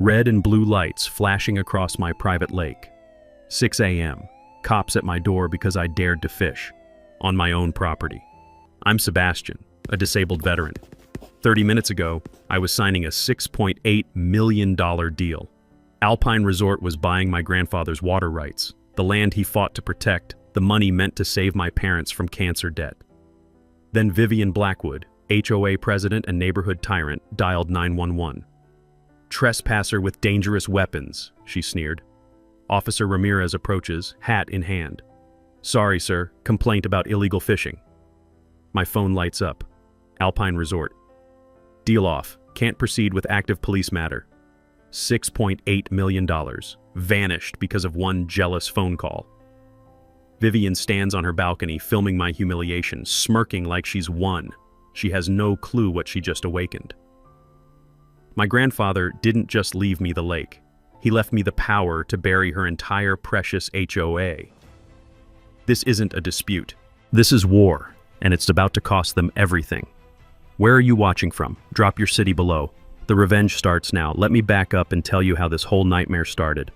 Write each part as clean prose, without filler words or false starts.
Red and blue lights flashing across my private lake. 6 a.m. Cops at my door because I dared to fish on my own property. I'm Sebastian, a disabled veteran. 30 minutes ago, I was signing a $6.8 million deal. Alpine Resort was buying my grandfather's water rights, the land he fought to protect, the money meant to save my parents from cancer debt. Then Vivian Blackwood, HOA president and neighborhood tyrant, dialed 911. "Trespasser with dangerous weapons," she sneered. Officer Ramirez approaches, hat in hand. "Sorry, sir, complaint about illegal fishing." My phone lights up. Alpine Resort. "Deal off. Can't proceed with active police matter." $6.8 million. Vanished because of one jealous phone call. Vivian stands on her balcony, filming my humiliation, smirking like she's won. She has no clue what she just awakened. My grandfather didn't just leave me the lake. He left me the power to bury her entire precious HOA. This isn't a dispute. This is war, and it's about to cost them everything. Where are you watching from? Drop your city below. The revenge starts now. Let me back up and tell you how this whole nightmare started.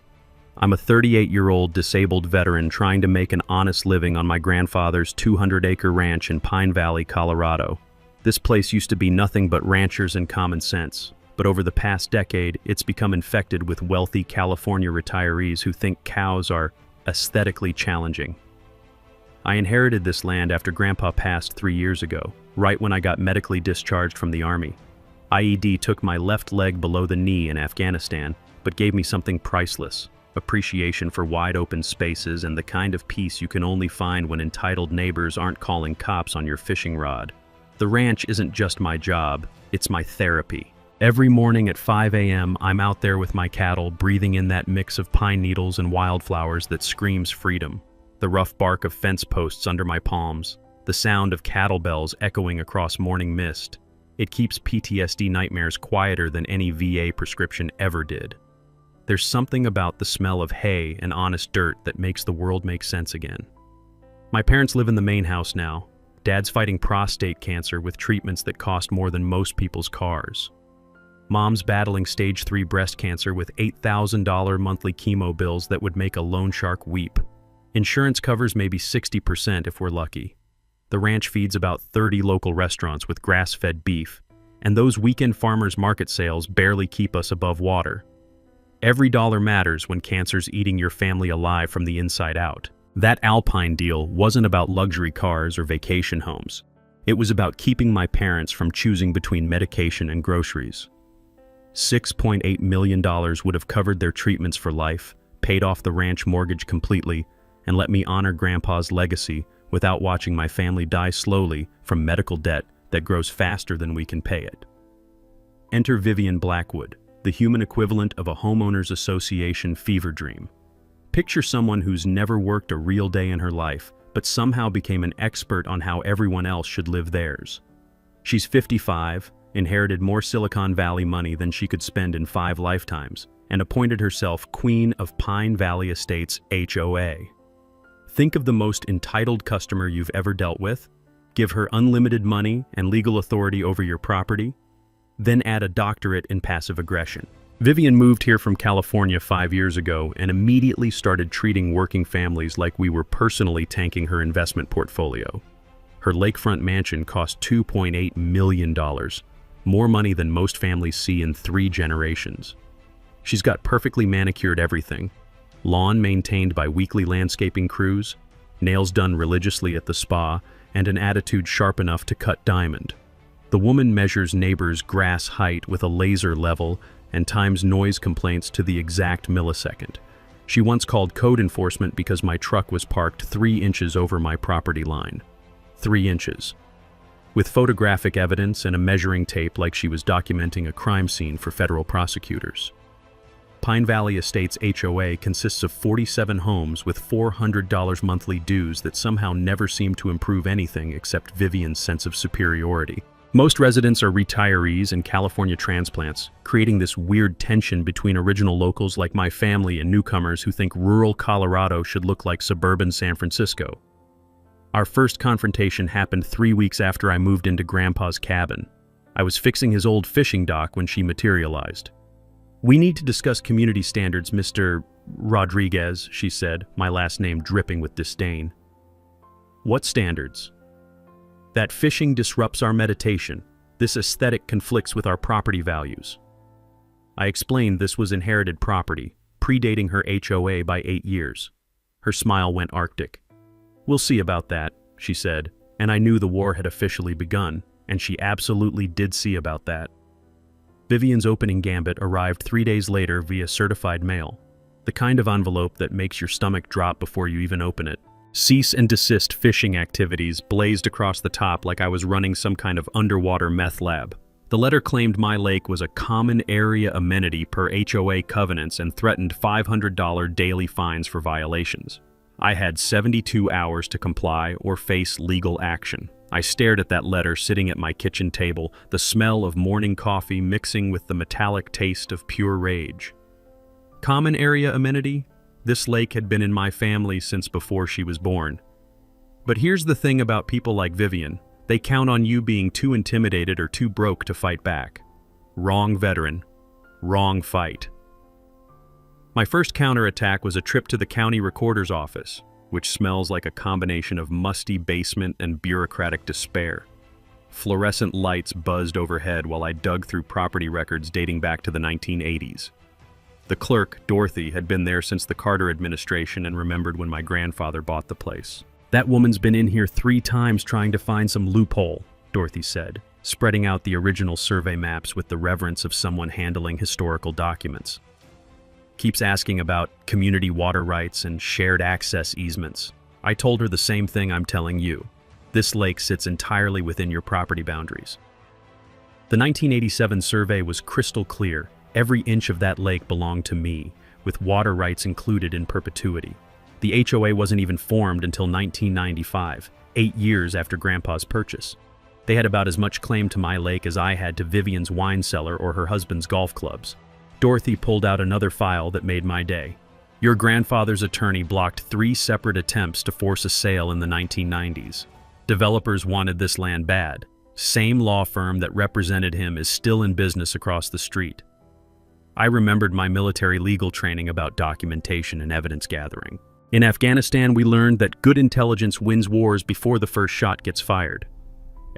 I'm a 38-year-old disabled veteran trying to make an honest living on my grandfather's 200-acre ranch in Pine Valley, Colorado. This place used to be nothing but ranchers and common sense, but over the past decade, it's become infected with wealthy California retirees who think cows are aesthetically challenging. I inherited this land after Grandpa passed 3 years ago, right when I got medically discharged from the Army. IED took my left leg below the knee in Afghanistan, but gave me something priceless: appreciation for wide-open spaces and the kind of peace you can only find when entitled neighbors aren't calling cops on your fishing rod. The ranch isn't just my job, it's my therapy. Every morning at 5 a.m., I'm out there with my cattle, breathing in that mix of pine needles and wildflowers that screams freedom. The rough bark of fence posts under my palms, the sound of cattle bells echoing across morning mist. It keeps PTSD nightmares quieter than any VA prescription ever did. There's something about the smell of hay and honest dirt that makes the world make sense again. My parents live in the main house now. Dad's fighting prostate cancer with treatments that cost more than most people's cars. Mom's battling stage 3 breast cancer with $8,000 monthly chemo bills that would make a loan shark weep. Insurance covers maybe 60% if we're lucky. The ranch feeds about 30 local restaurants with grass-fed beef, and those weekend farmers market sales barely keep us above water. Every dollar matters when cancer's eating your family alive from the inside out. That Alpine deal wasn't about luxury cars or vacation homes. It was about keeping my parents from choosing between medication and groceries. $6.8 million would have covered their treatments for life, paid off the ranch mortgage completely, and let me honor Grandpa's legacy without watching my family die slowly from medical debt that grows faster than we can pay it. Enter Vivian Blackwood, the human equivalent of a homeowners association fever dream. Picture someone who's never worked a real day in her life, but somehow became an expert on how everyone else should live theirs. She's 55, inherited more Silicon Valley money than she could spend in 5 lifetimes, and appointed herself Queen of Pine Valley Estates HOA. Think of the most entitled customer you've ever dealt with, give her unlimited money and legal authority over your property, then add a doctorate in passive aggression. Vivian moved here from California 5 years ago and immediately started treating working families like we were personally tanking her investment portfolio. Her lakefront mansion cost $2.8 million, more money than most families see in 3 generations. She's got perfectly manicured everything: lawn maintained by weekly landscaping crews, nails done religiously at the spa, and an attitude sharp enough to cut diamond. The woman measures neighbors' grass height with a laser level and times noise complaints to the exact millisecond. She once called code enforcement because my truck was parked 3 inches over my property line. 3 inches. With photographic evidence and a measuring tape like she was documenting a crime scene for federal prosecutors. Pine Valley Estates HOA consists of 47 homes with $400 monthly dues that somehow never seem to improve anything except Vivian's sense of superiority. Most residents are retirees and California transplants, creating this weird tension between original locals like my family and newcomers who think rural Colorado should look like suburban San Francisco. Our first confrontation happened 3 weeks after I moved into Grandpa's cabin. I was fixing his old fishing dock when she materialized. "We need to discuss community standards, Mr. Rodriguez," she said, my last name dripping with disdain. "What standards?" "That fishing disrupts our meditation. This aesthetic conflicts with our property values." I explained this was inherited property, predating her HOA by 8 years. Her smile went Arctic. "We'll see about that," she said, and I knew the war had officially begun, and she absolutely did see about that. Vivian's opening gambit arrived 3 days later via certified mail, the kind of envelope that makes your stomach drop before you even open it. Cease and desist fishing activities blazed across the top like I was running some kind of underwater meth lab. The letter claimed my lake was a common area amenity per HOA covenants and threatened $500 daily fines for violations. I had 72 hours to comply or face legal action. I stared at that letter sitting at my kitchen table, the smell of morning coffee mixing with the metallic taste of pure rage. Common area amenity? This lake had been in my family since before she was born. But here's the thing about people like Vivian. They count on you being too intimidated or too broke to fight back. Wrong veteran. Wrong fight. My first counterattack was a trip to the county recorder's office, which smells like a combination of musty basement and bureaucratic despair. Fluorescent lights buzzed overhead while I dug through property records dating back to the 1980s. The clerk, Dorothy, had been there since the Carter administration and remembered when my grandfather bought the place. "That woman's been in here 3 times trying to find some loophole," Dorothy said, spreading out the original survey maps with the reverence of someone handling historical documents. "Keeps asking about community water rights and shared access easements." I told her the same thing I'm telling you. This lake sits entirely within your property boundaries. The 1987 survey was crystal clear. Every inch of that lake belonged to me, with water rights included in perpetuity. The HOA wasn't even formed until 1995, 8 years after Grandpa's purchase. They had about as much claim to my lake as I had to Vivian's wine cellar or her husband's golf clubs. Dorothy pulled out another file that made my day. "Your grandfather's attorney blocked 3 separate attempts to force a sale in the 1990s. Developers wanted this land bad. Same law firm that represented him is still in business across the street." I remembered my military legal training about documentation and evidence gathering. In Afghanistan, we learned that good intelligence wins wars before the first shot gets fired.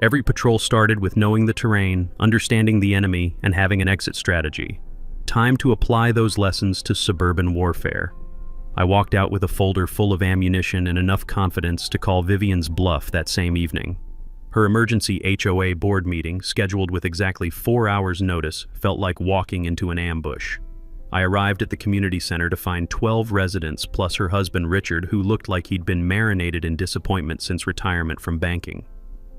Every patrol started with knowing the terrain, understanding the enemy, and having an exit strategy. Time to apply those lessons to suburban warfare. I walked out with a folder full of ammunition and enough confidence to call Vivian's bluff that same evening. Her emergency HOA board meeting, scheduled with exactly 4 hours' notice, felt like walking into an ambush. I arrived at the community center to find 12 residents plus her husband Richard, who looked like he'd been marinated in disappointment since retirement from banking.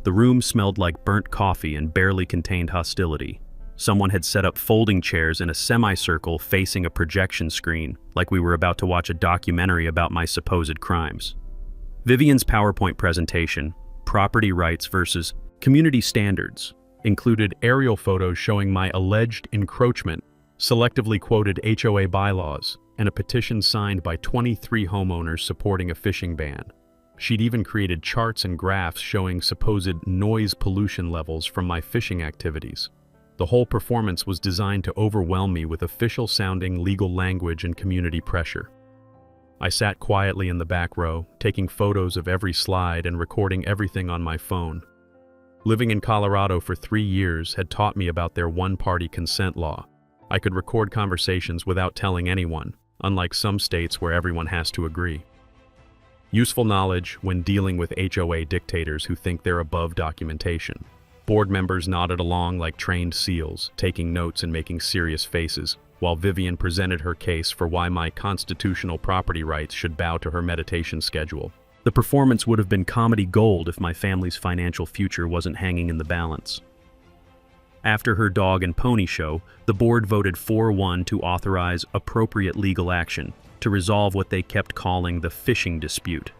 The room smelled like burnt coffee and barely contained hostility. Someone had set up folding chairs in a semicircle facing a projection screen, like we were about to watch a documentary about my supposed crimes. Vivian's PowerPoint presentation, Property Rights versus Community Standards, included aerial photos showing my alleged encroachment, selectively quoted HOA bylaws, and a petition signed by 23 homeowners supporting a fishing ban. She'd even created charts and graphs showing supposed noise pollution levels from my fishing activities. The whole performance was designed to overwhelm me with official-sounding legal language and community pressure. I sat quietly in the back row, taking photos of every slide and recording everything on my phone. Living in Colorado for 3 years had taught me about their one-party consent law. I could record conversations without telling anyone, unlike some states where everyone has to agree. Useful knowledge when dealing with HOA dictators who think they're above documentation. Board members nodded along like trained seals, taking notes and making serious faces, while Vivian presented her case for why my constitutional property rights should bow to her meditation schedule. The performance would have been comedy gold if my family's financial future wasn't hanging in the balance. After her dog and pony show, the board voted 4-1 to authorize appropriate legal action to resolve what they kept calling the fishing dispute.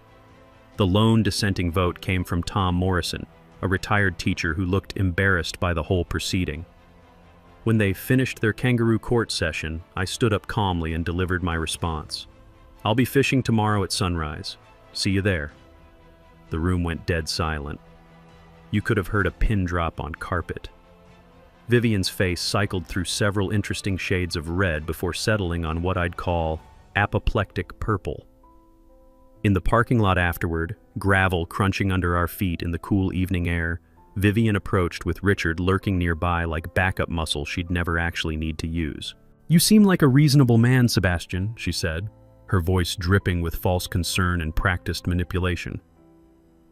The lone dissenting vote came from Tom Morrison, a retired teacher who looked embarrassed by the whole proceeding. When they finished their kangaroo court session, I stood up calmly and delivered my response. "I'll be fishing tomorrow at sunrise. See you there." The room went dead silent. You could have heard a pin drop on carpet. Vivian's face cycled through several interesting shades of red before settling on what I'd call apoplectic purple. In the parking lot afterward, gravel crunching under our feet in the cool evening air, Vivian approached with Richard lurking nearby like backup muscle she'd never actually need to use. "You seem like a reasonable man, Sebastian," she said, her voice dripping with false concern and practiced manipulation.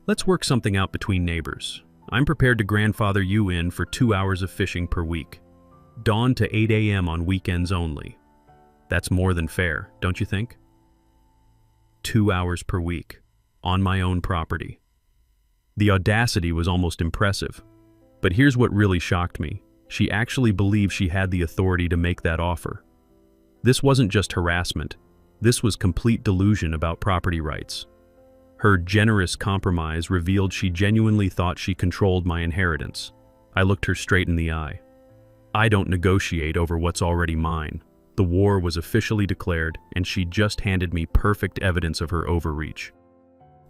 "Let's work something out between neighbors. I'm prepared to grandfather you in for 2 hours of fishing per week. Dawn to 8 a.m. on weekends only. That's more than fair, don't you think? 2 hours per week, on my own property." The audacity was almost impressive. But here's what really shocked me. She actually believed she had the authority to make that offer. This wasn't just harassment. This was complete delusion about property rights. Her generous compromise revealed she genuinely thought she controlled my inheritance. I looked her straight in the eye. "I don't negotiate over what's already mine." The war was officially declared, and she just handed me perfect evidence of her overreach.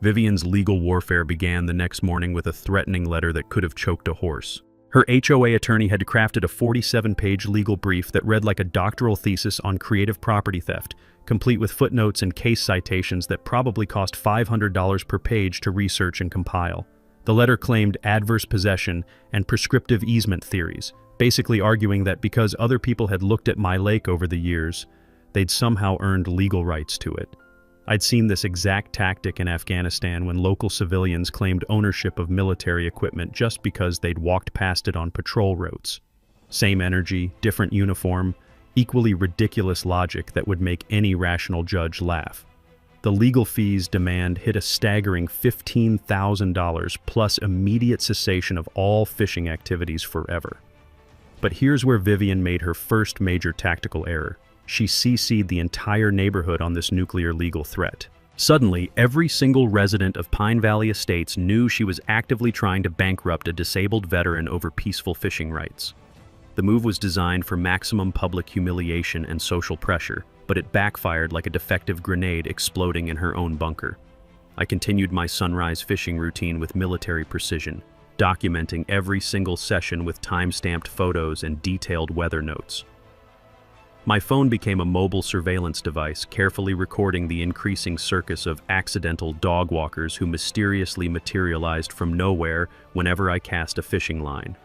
Vivian's legal warfare began the next morning with a threatening letter that could have choked a horse. Her HOA attorney had crafted a 47-page legal brief that read like a doctoral thesis on creative property theft, complete with footnotes and case citations that probably cost $500 per page to research and compile. The letter claimed adverse possession and prescriptive easement theories, basically arguing that because other people had looked at my lake over the years, they'd somehow earned legal rights to it. I'd seen this exact tactic in Afghanistan when local civilians claimed ownership of military equipment just because they'd walked past it on patrol routes. Same energy, different uniform, equally ridiculous logic that would make any rational judge laugh. The legal fees demand hit a staggering $15,000 plus immediate cessation of all fishing activities forever. But here's where Vivian made her first major tactical error. She CC'd the entire neighborhood on this nuclear legal threat. Suddenly, every single resident of Pine Valley Estates knew she was actively trying to bankrupt a disabled veteran over peaceful fishing rights. The move was designed for maximum public humiliation and social pressure, but it backfired like a defective grenade exploding in her own bunker. I continued my sunrise fishing routine with military precision, documenting every single session with time-stamped photos and detailed weather notes. My phone became a mobile surveillance device, carefully recording the increasing circus of accidental dog walkers who mysteriously materialized from nowhere whenever I cast a fishing line.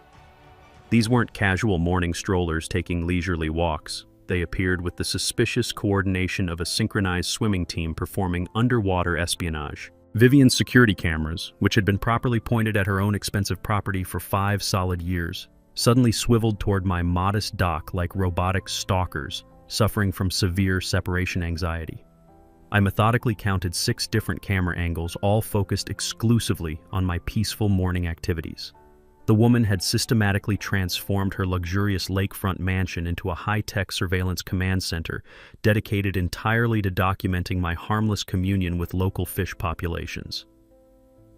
These weren't casual morning strollers taking leisurely walks. They appeared with the suspicious coordination of a synchronized swimming team performing underwater espionage. Vivian's security cameras, which had been properly pointed at her own expensive property for 5 solid years, suddenly swiveled toward my modest dock like robotic stalkers, suffering from severe separation anxiety. I methodically counted 6 different camera angles, all focused exclusively on my peaceful morning activities. The woman had systematically transformed her luxurious lakefront mansion into a high-tech surveillance command center dedicated entirely to documenting my harmless communion with local fish populations.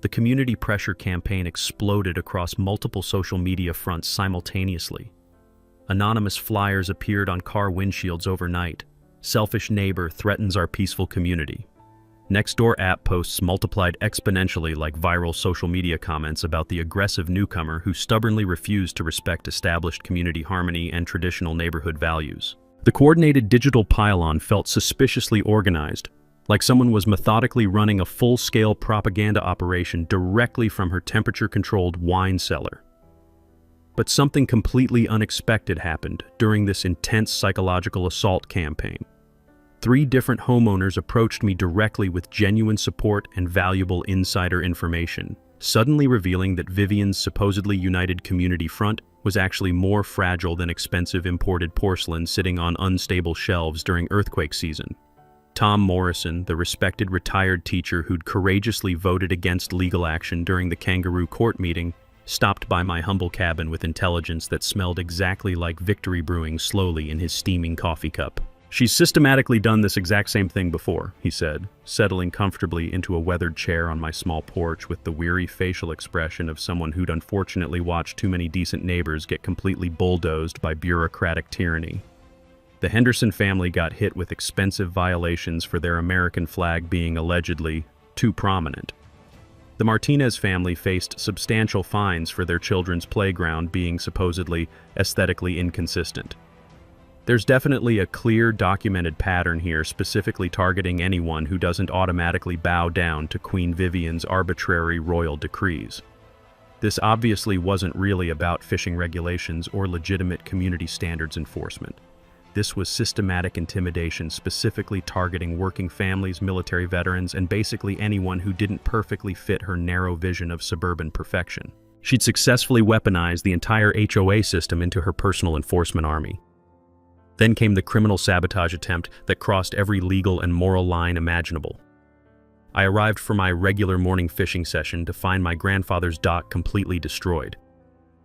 The community pressure campaign exploded across multiple social media fronts simultaneously. Anonymous flyers appeared on car windshields overnight. "Selfish neighbor threatens our peaceful community." Nextdoor app posts multiplied exponentially like viral social media comments about the aggressive newcomer who stubbornly refused to respect established community harmony and traditional neighborhood values. The coordinated digital pylon felt suspiciously organized, like someone was methodically running a full-scale propaganda operation directly from her temperature-controlled wine cellar. But something completely unexpected happened during this intense psychological assault campaign. 3 different homeowners approached me directly with genuine support and valuable insider information, suddenly revealing that Vivian's supposedly united community front was actually more fragile than expensive imported porcelain sitting on unstable shelves during earthquake season. Tom Morrison, the respected retired teacher who'd courageously voted against legal action during the kangaroo court meeting, stopped by my humble cabin with intelligence that smelled exactly like victory brewing slowly in his steaming coffee cup. "She's systematically done this exact same thing before," he said, settling comfortably into a weathered chair on my small porch with the weary facial expression of someone who'd unfortunately watched too many decent neighbors get completely bulldozed by bureaucratic tyranny. The Henderson family got hit with expensive violations for their American flag being allegedly too prominent. The Martinez family faced substantial fines for their children's playground being supposedly aesthetically inconsistent. There's definitely a clear documented pattern here specifically targeting anyone who doesn't automatically bow down to Queen Vivian's arbitrary royal decrees. This obviously wasn't really about fishing regulations or legitimate community standards enforcement. This was systematic intimidation specifically targeting working families, military veterans, and basically anyone who didn't perfectly fit her narrow vision of suburban perfection. She'd successfully weaponized the entire HOA system into her personal enforcement army. Then came the criminal sabotage attempt that crossed every legal and moral line imaginable. I arrived for my regular morning fishing session to find my grandfather's dock completely destroyed.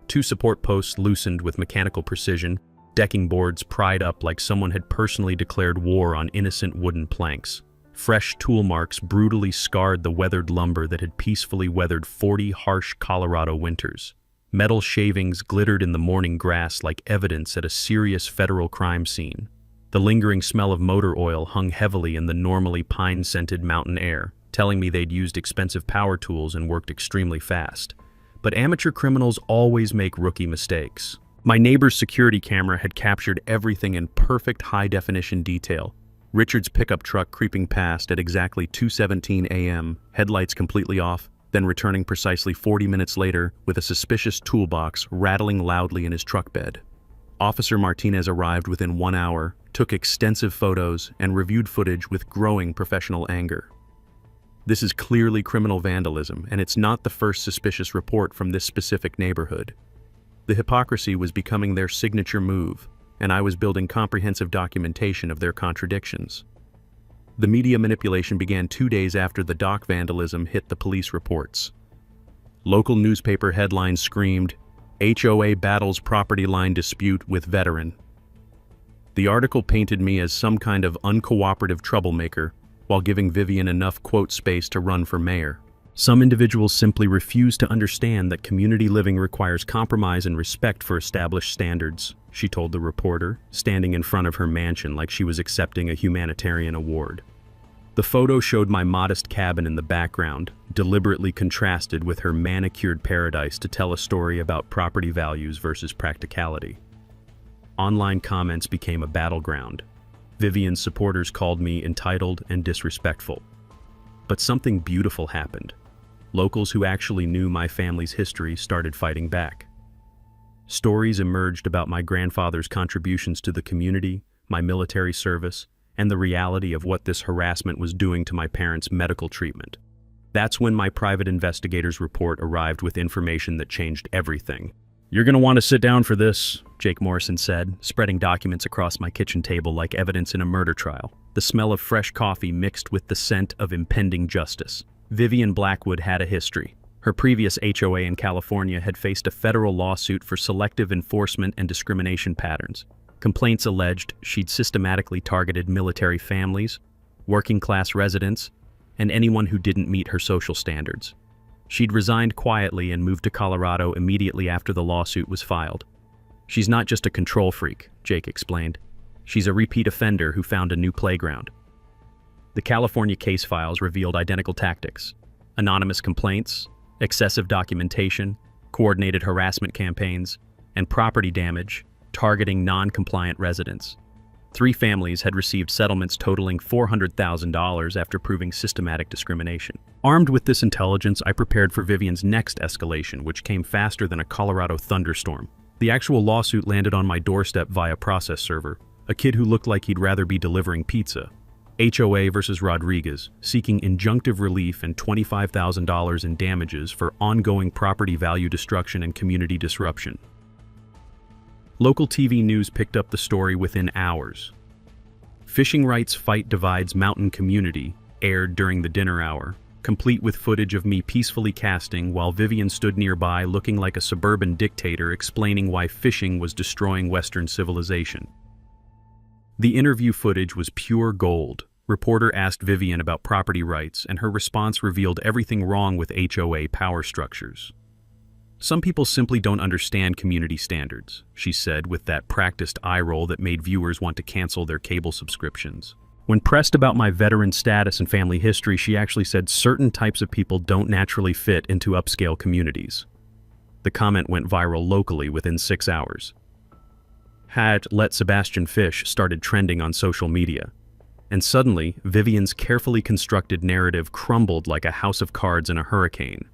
2 support posts loosened with mechanical precision, decking boards pried up like someone had personally declared war on innocent wooden planks. Fresh tool marks brutally scarred the weathered lumber that had peacefully weathered 40 harsh Colorado winters. Metal shavings glittered in the morning grass like evidence at a serious federal crime scene. The lingering smell of motor oil hung heavily in the normally pine-scented mountain air, telling me they'd used expensive power tools and worked extremely fast. But amateur criminals always make rookie mistakes. My neighbor's security camera had captured everything in perfect high-definition detail. Richard's pickup truck creeping past at exactly 2:17 a.m., headlights completely off, then returning precisely 40 minutes later with a suspicious toolbox rattling loudly in his truck bed. Officer Martinez arrived within 1 hour, took extensive photos, and reviewed footage with growing professional anger. This is clearly criminal vandalism, and it's not the first suspicious report from this specific neighborhood. The hypocrisy was becoming their signature move, and I was building comprehensive documentation of their contradictions. The media manipulation began 2 days after the dock vandalism hit the police reports. Local newspaper headlines screamed, "HOA battles property line dispute with veteran." The article painted me as some kind of uncooperative troublemaker, while giving Vivian enough quote space to run for mayor. Some individuals simply refuse to understand that community living requires compromise and respect for established standards, she told the reporter, standing in front of her mansion like she was accepting a humanitarian award. The photo showed my modest cabin in the background, deliberately contrasted with her manicured paradise to tell a story about property values versus practicality. Online comments became a battleground. Vivian's supporters called me entitled and disrespectful. But something beautiful happened. Locals who actually knew my family's history started fighting back. Stories emerged about my grandfather's contributions to the community, my military service, and the reality of what this harassment was doing to my parents' medical treatment. That's when my private investigator's report arrived with information that changed everything. "You're going to want to sit down for this," Jake Morrison said, spreading documents across my kitchen table like evidence in a murder trial. The smell of fresh coffee mixed with the scent of impending justice. Vivian Blackwood had a history. Her previous HOA in California had faced a federal lawsuit for selective enforcement and discrimination patterns. Complaints alleged she'd systematically targeted military families, working-class residents, and anyone who didn't meet her social standards. She'd resigned quietly and moved to Colorado immediately after the lawsuit was filed. "She's not just a control freak," Jake explained. "She's a repeat offender who found a new playground." The California case files revealed identical tactics: anonymous complaints, excessive documentation, coordinated harassment campaigns, and property damage targeting non-compliant residents. 3 families had received settlements totaling $400,000 after proving systematic discrimination. Armed with this intelligence, I prepared for Vivian's next escalation, which came faster than a Colorado thunderstorm. The actual lawsuit landed on my doorstep via process server. A kid who looked like he'd rather be delivering pizza. HOA versus Rodriguez, seeking injunctive relief and $25,000 in damages for ongoing property value destruction and community disruption. Local TV news picked up the story within hours. "Fishing rights fight divides mountain community" aired during the dinner hour, complete with footage of me peacefully casting while Vivian stood nearby looking like a suburban dictator explaining why fishing was destroying Western civilization. The interview footage was pure gold. Reporter asked Vivian about property rights, and her response revealed everything wrong with HOA power structures. "Some people simply don't understand community standards," she said with that practiced eye roll that made viewers want to cancel their cable subscriptions. When pressed about my veteran status and family history, she actually said certain types of people don't naturally fit into upscale communities. The comment went viral locally within 6 hours. #Let Sebastian Fish started trending on social media. And suddenly, Vivian's carefully constructed narrative crumbled like a house of cards in a hurricane.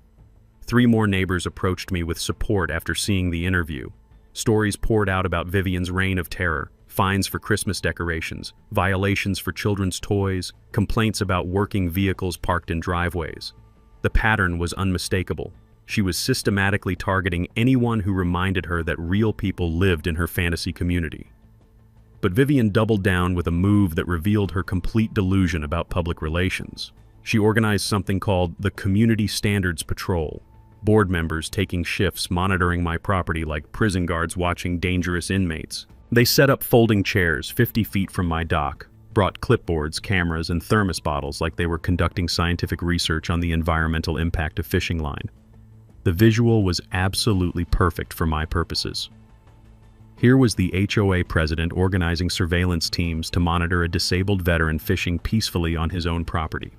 3 more neighbors approached me with support after seeing the interview. Stories poured out about Vivian's reign of terror, fines for Christmas decorations, violations for children's toys, complaints about working vehicles parked in driveways. The pattern was unmistakable. She was systematically targeting anyone who reminded her that real people lived in her fantasy community. But Vivian doubled down with a move that revealed her complete delusion about public relations. She organized something called the Community Standards Patrol, board members taking shifts monitoring my property like prison guards watching dangerous inmates. They set up folding chairs 50 feet from my dock, brought clipboards, cameras, and thermos bottles like they were conducting scientific research on the environmental impact of fishing line. The visual was absolutely perfect for my purposes. Here was the HOA president organizing surveillance teams to monitor a disabled veteran fishing peacefully on his own property.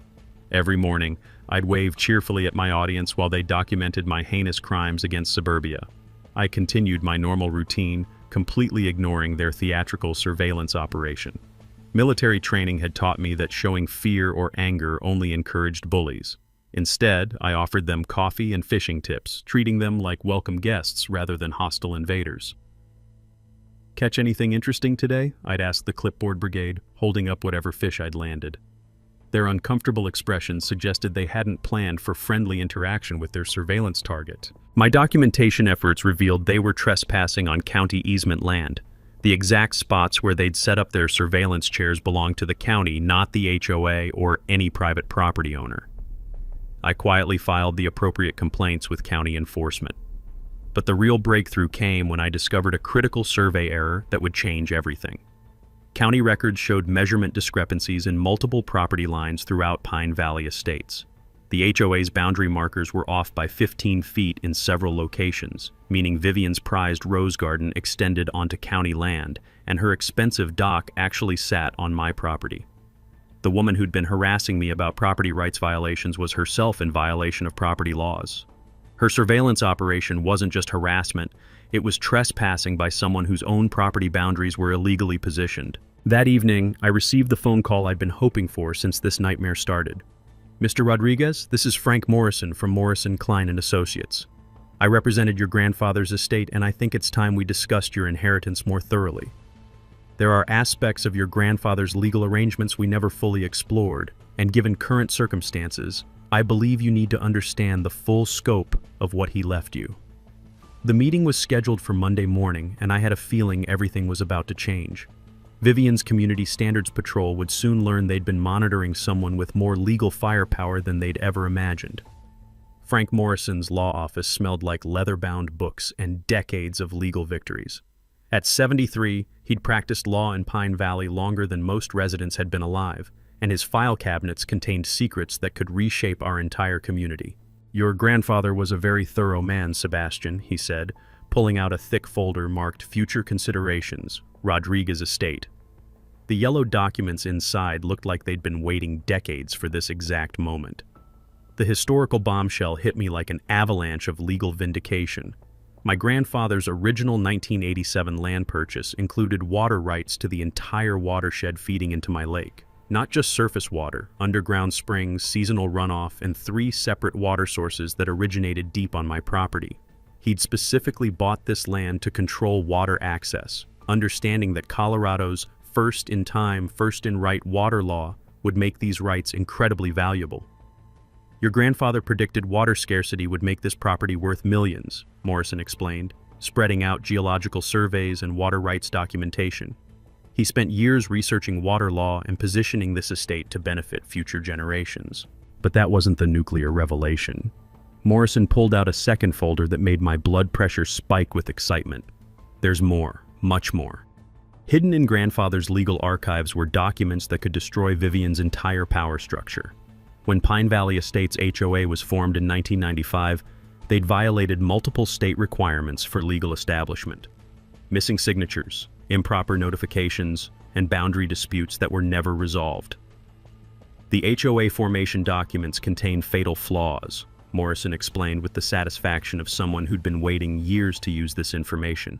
Every morning, I'd wave cheerfully at my audience while they documented my heinous crimes against suburbia. I continued my normal routine, completely ignoring their theatrical surveillance operation. Military training had taught me that showing fear or anger only encouraged bullies. Instead, I offered them coffee and fishing tips, treating them like welcome guests rather than hostile invaders. "Catch anything interesting today?" I'd ask the clipboard brigade, holding up whatever fish I'd landed. Their uncomfortable expressions suggested they hadn't planned for friendly interaction with their surveillance target. My documentation efforts revealed they were trespassing on county easement land. The exact spots where they'd set up their surveillance chairs belonged to the county, not the HOA or any private property owner. I quietly filed the appropriate complaints with county enforcement. But the real breakthrough came when I discovered a critical survey error that would change everything. County records showed measurement discrepancies in multiple property lines throughout Pine Valley estates. The HOA's boundary markers were off by 15 feet in several locations, meaning Vivian's prized rose garden extended onto county land, and her expensive dock actually sat on my property. The woman who'd been harassing me about property rights violations was herself in violation of property laws. Her surveillance operation wasn't just harassment, it was trespassing by someone whose own property boundaries were illegally positioned. That evening, I received the phone call I'd been hoping for since this nightmare started. "Mr. Rodriguez, this is Frank Morrison from Morrison, Klein & Associates. I represented your grandfather's estate and I think it's time we discussed your inheritance more thoroughly. There are aspects of your grandfather's legal arrangements we never fully explored, and given current circumstances, I believe you need to understand the full scope of what he left you." The meeting was scheduled for Monday morning, and I had a feeling everything was about to change. Vivian's Community Standards Patrol would soon learn they'd been monitoring someone with more legal firepower than they'd ever imagined. Frank Morrison's law office smelled like leather-bound books and decades of legal victories. At 73, he'd practiced law in Pine Valley longer than most residents had been alive, and his file cabinets contained secrets that could reshape our entire community. "Your grandfather was a very thorough man, Sebastian," he said, pulling out a thick folder marked Future Considerations, Rodriguez Estate. The yellow documents inside looked like they'd been waiting decades for this exact moment. The historical bombshell hit me like an avalanche of legal vindication. My grandfather's original 1987 land purchase included water rights to the entire watershed feeding into my lake. Not just surface water, underground springs, seasonal runoff, and 3 separate water sources that originated deep on my property. He'd specifically bought this land to control water access, understanding that Colorado's first-in-time, first-in-right water law would make these rights incredibly valuable. "Your grandfather predicted water scarcity would make this property worth millions," Morrison explained, spreading out geological surveys and water rights documentation. He spent years researching water law and positioning this estate to benefit future generations. But that wasn't the nuclear revelation. Morrison pulled out a second folder that made my blood pressure spike with excitement. There's more, much more. Hidden in grandfather's legal archives were documents that could destroy Vivian's entire power structure. When Pine Valley Estates HOA was formed in 1995, they'd violated multiple state requirements for legal establishment. Missing signatures, improper notifications, and boundary disputes that were never resolved. The HOA formation documents contain fatal flaws, Morrison explained with the satisfaction of someone who'd been waiting years to use this information.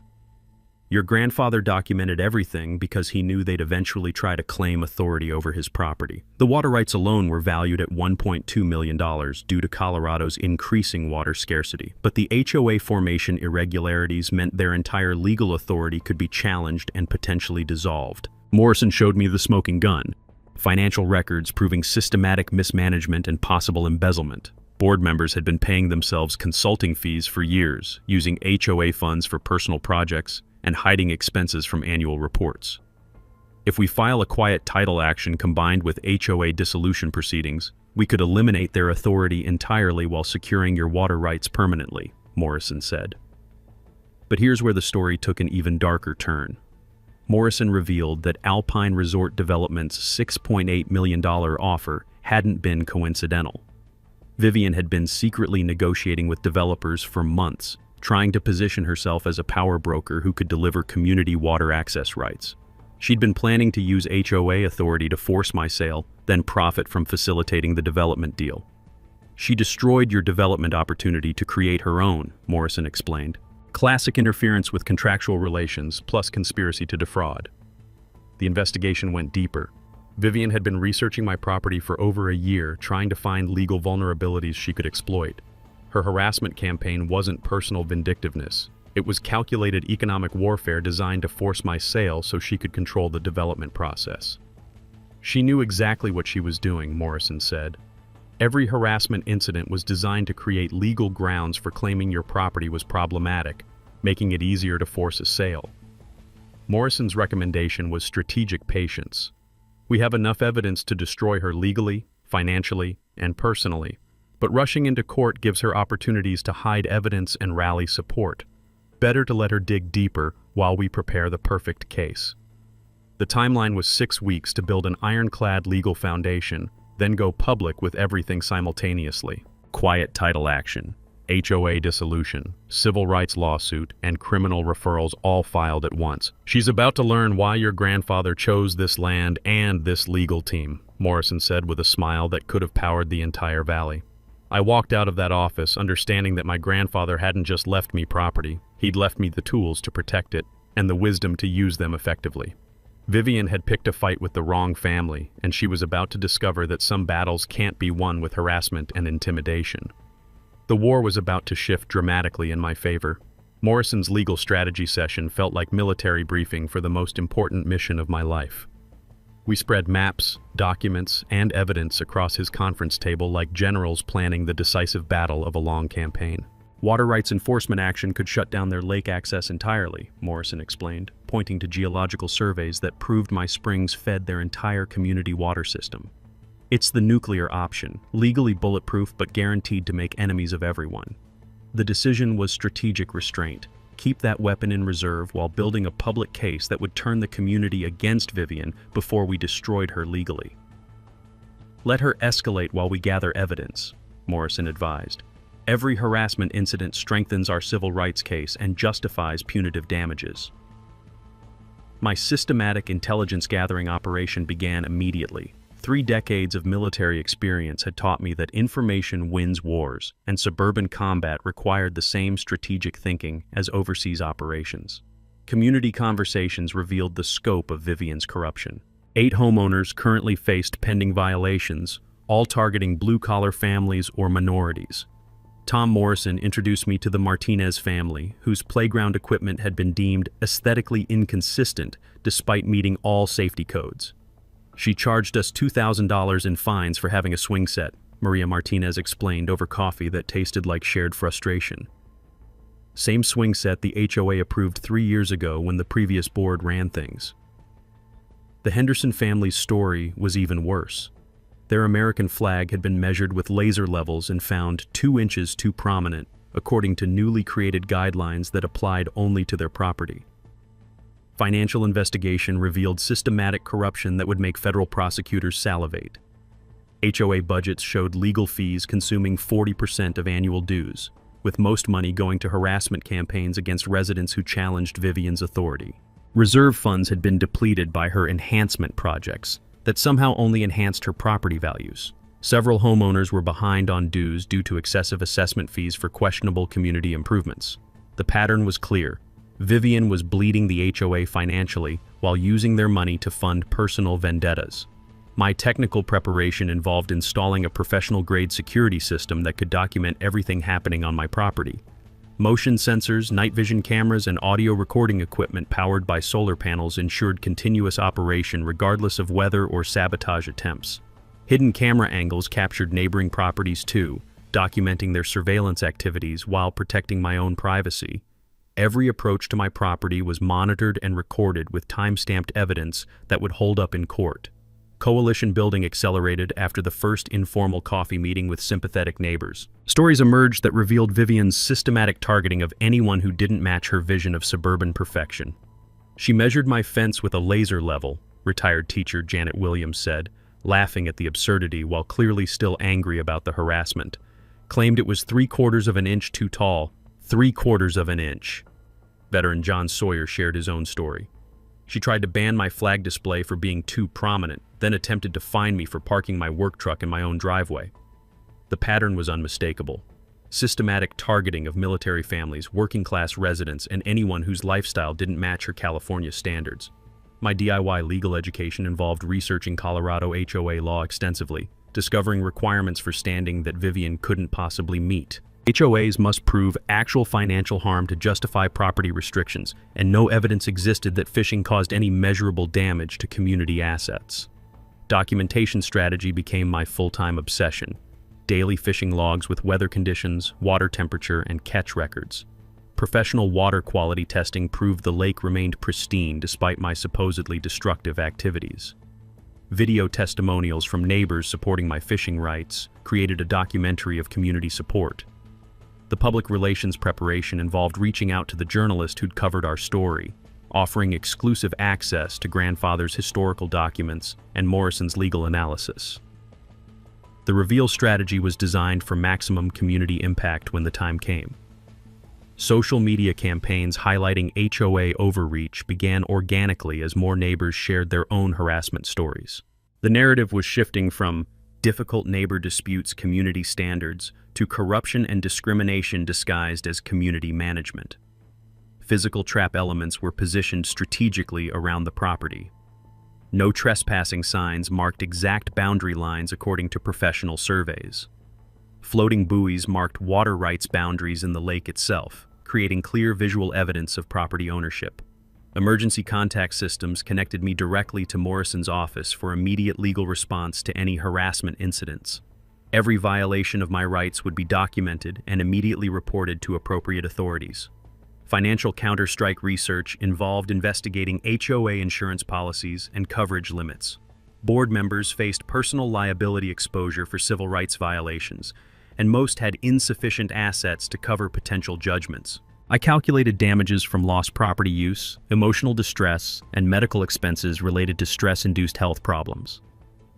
Your grandfather documented everything because he knew they'd eventually try to claim authority over his property. The water rights alone were valued at $1.2 million due to Colorado's increasing water scarcity. But the HOA formation irregularities meant their entire legal authority could be challenged and potentially dissolved. Morrison showed me the smoking gun: financial records proving systematic mismanagement and possible embezzlement. Board members had been paying themselves consulting fees for years, using HOA funds for personal projects, and hiding expenses from annual reports. If we file a quiet title action combined with HOA dissolution proceedings, we could eliminate their authority entirely while securing your water rights permanently, Morrison said. But here's where the story took an even darker turn. Morrison revealed that Alpine Resort Development's $6.8 million offer hadn't been coincidental. Vivian had been secretly negotiating with developers for months, trying to position herself as a power broker who could deliver community water access rights. She'd been planning to use HOA authority to force my sale, then profit from facilitating the development deal. She destroyed your development opportunity to create her own, Morrison explained. Classic interference with contractual relations plus conspiracy to defraud. The investigation went deeper. Vivian had been researching my property for over a year, trying to find legal vulnerabilities she could exploit. Her harassment campaign wasn't personal vindictiveness. It was calculated economic warfare designed to force my sale so she could control the development process. She knew exactly what she was doing, Morrison said. Every harassment incident was designed to create legal grounds for claiming your property was problematic, making it easier to force a sale. Morrison's recommendation was strategic patience. We have enough evidence to destroy her legally, financially, and personally, but rushing into court gives her opportunities to hide evidence and rally support. Better to let her dig deeper while we prepare the perfect case. The timeline was 6 weeks to build an ironclad legal foundation, then go public with everything simultaneously. Quiet title action, HOA dissolution, civil rights lawsuit, and criminal referrals all filed at once. She's about to learn why your grandfather chose this land and this legal team, Morrison said with a smile that could have powered the entire valley. I walked out of that office understanding that my grandfather hadn't just left me property, he'd left me the tools to protect it and the wisdom to use them effectively. Vivian had picked a fight with the wrong family, and she was about to discover that some battles can't be won with harassment and intimidation. The war was about to shift dramatically in my favor. Morrison's legal strategy session felt like military briefing for the most important mission of my life. We spread maps, documents, and evidence across his conference table like generals planning the decisive battle of a long campaign. Water rights enforcement action could shut down their lake access entirely, Morrison explained, pointing to geological surveys that proved my springs fed their entire community water system. It's the nuclear option, legally bulletproof but guaranteed to make enemies of everyone. The decision was strategic restraint. Keep that weapon in reserve while building a public case that would turn the community against Vivian before we destroyed her legally. Let her escalate while we gather evidence, Morrison advised. Every harassment incident strengthens our civil rights case and justifies punitive damages. My systematic intelligence gathering operation began immediately. 3 decades of military experience had taught me that information wins wars, and suburban combat required the same strategic thinking as overseas operations. Community conversations revealed the scope of Vivian's corruption. 8 homeowners currently faced pending violations, all targeting blue-collar families or minorities. Tom Morrison introduced me to the Martinez family, whose playground equipment had been deemed aesthetically inconsistent despite meeting all safety codes. She charged us $2,000 in fines for having a swing set, Maria Martinez explained over coffee that tasted like shared frustration. Same swing set the HOA approved 3 years ago when the previous board ran things. The Henderson family's story was even worse. Their American flag had been measured with laser levels and found 2 inches too prominent, according to newly created guidelines that applied only to their property. Financial investigation revealed systematic corruption that would make federal prosecutors salivate. HOA budgets showed legal fees consuming 40% of annual dues, with most money going to harassment campaigns against residents who challenged Vivian's authority. Reserve funds had been depleted by her enhancement projects that somehow only enhanced her property values. Several homeowners were behind on dues due to excessive assessment fees for questionable community improvements. The pattern was clear. Vivian was bleeding the HOA financially while using their money to fund personal vendettas. My technical preparation involved installing a professional-grade security system that could document everything happening on my property. Motion sensors, night vision cameras, and audio recording equipment powered by solar panels ensured continuous operation regardless of weather or sabotage attempts. Hidden camera angles captured neighboring properties too, documenting their surveillance activities while protecting my own privacy. Every approach to my property was monitored and recorded with time-stamped evidence that would hold up in court. Coalition building accelerated after the first informal coffee meeting with sympathetic neighbors. Stories emerged that revealed Vivian's systematic targeting of anyone who didn't match her vision of suburban perfection. She measured my fence with a laser level, retired teacher Janet Williams said, laughing at the absurdity while clearly still angry about the harassment. Claimed it was 3/4 of an inch too tall. 3/4 of an inch. Veteran John Sawyer shared his own story. She tried to ban my flag display for being too prominent, then attempted to fine me for parking my work truck in my own driveway. The pattern was unmistakable. Systematic targeting of military families, working-class residents, and anyone whose lifestyle didn't match her California standards. My DIY legal education involved researching Colorado HOA law extensively, discovering requirements for standing that Vivian couldn't possibly meet. HOAs must prove actual financial harm to justify property restrictions, and no evidence existed that fishing caused any measurable damage to community assets. Documentation strategy became my full-time obsession. Daily fishing logs with weather conditions, water temperature, and catch records. Professional water quality testing proved the lake remained pristine despite my supposedly destructive activities. Video testimonials from neighbors supporting my fishing rights created a documentary of community support. The public relations preparation involved reaching out to the journalist who'd covered our story, offering exclusive access to grandfather's historical documents and Morrison's legal analysis. The reveal strategy was designed for maximum community impact when the time came. Social media campaigns highlighting HOA overreach began organically as more neighbors shared their own harassment stories. The narrative was shifting from difficult neighbor disputes, community standards, to corruption and discrimination disguised as community management. Physical trap elements were positioned strategically around the property. No trespassing signs marked exact boundary lines according to professional surveys. Floating buoys marked water rights boundaries in the lake itself, creating clear visual evidence of property ownership. Emergency contact systems connected me directly to Morrison's office for immediate legal response to any harassment incidents. Every violation of my rights would be documented and immediately reported to appropriate authorities. Financial counter-strike research involved investigating HOA insurance policies and coverage limits. Board members faced personal liability exposure for civil rights violations, and most had insufficient assets to cover potential judgments. I calculated damages from lost property use, emotional distress, and medical expenses related to stress-induced health problems.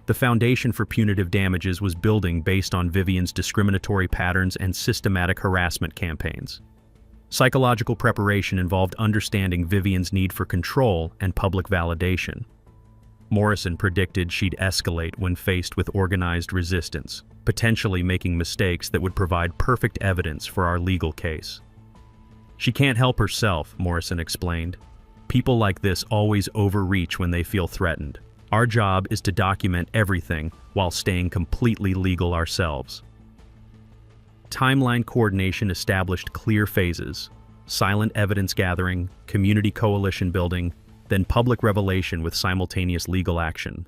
The foundation for punitive damages was building based on Vivian's discriminatory patterns and systematic harassment campaigns. Psychological preparation involved understanding Vivian's need for control and public validation. Morrison predicted she'd escalate when faced with organized resistance, potentially making mistakes that would provide perfect evidence for our legal case. "She can't help herself," Morrison explained. "People like this always overreach when they feel threatened. Our job is to document everything while staying completely legal ourselves." Timeline coordination established clear phases: silent evidence gathering, community coalition building, then public revelation with simultaneous legal action.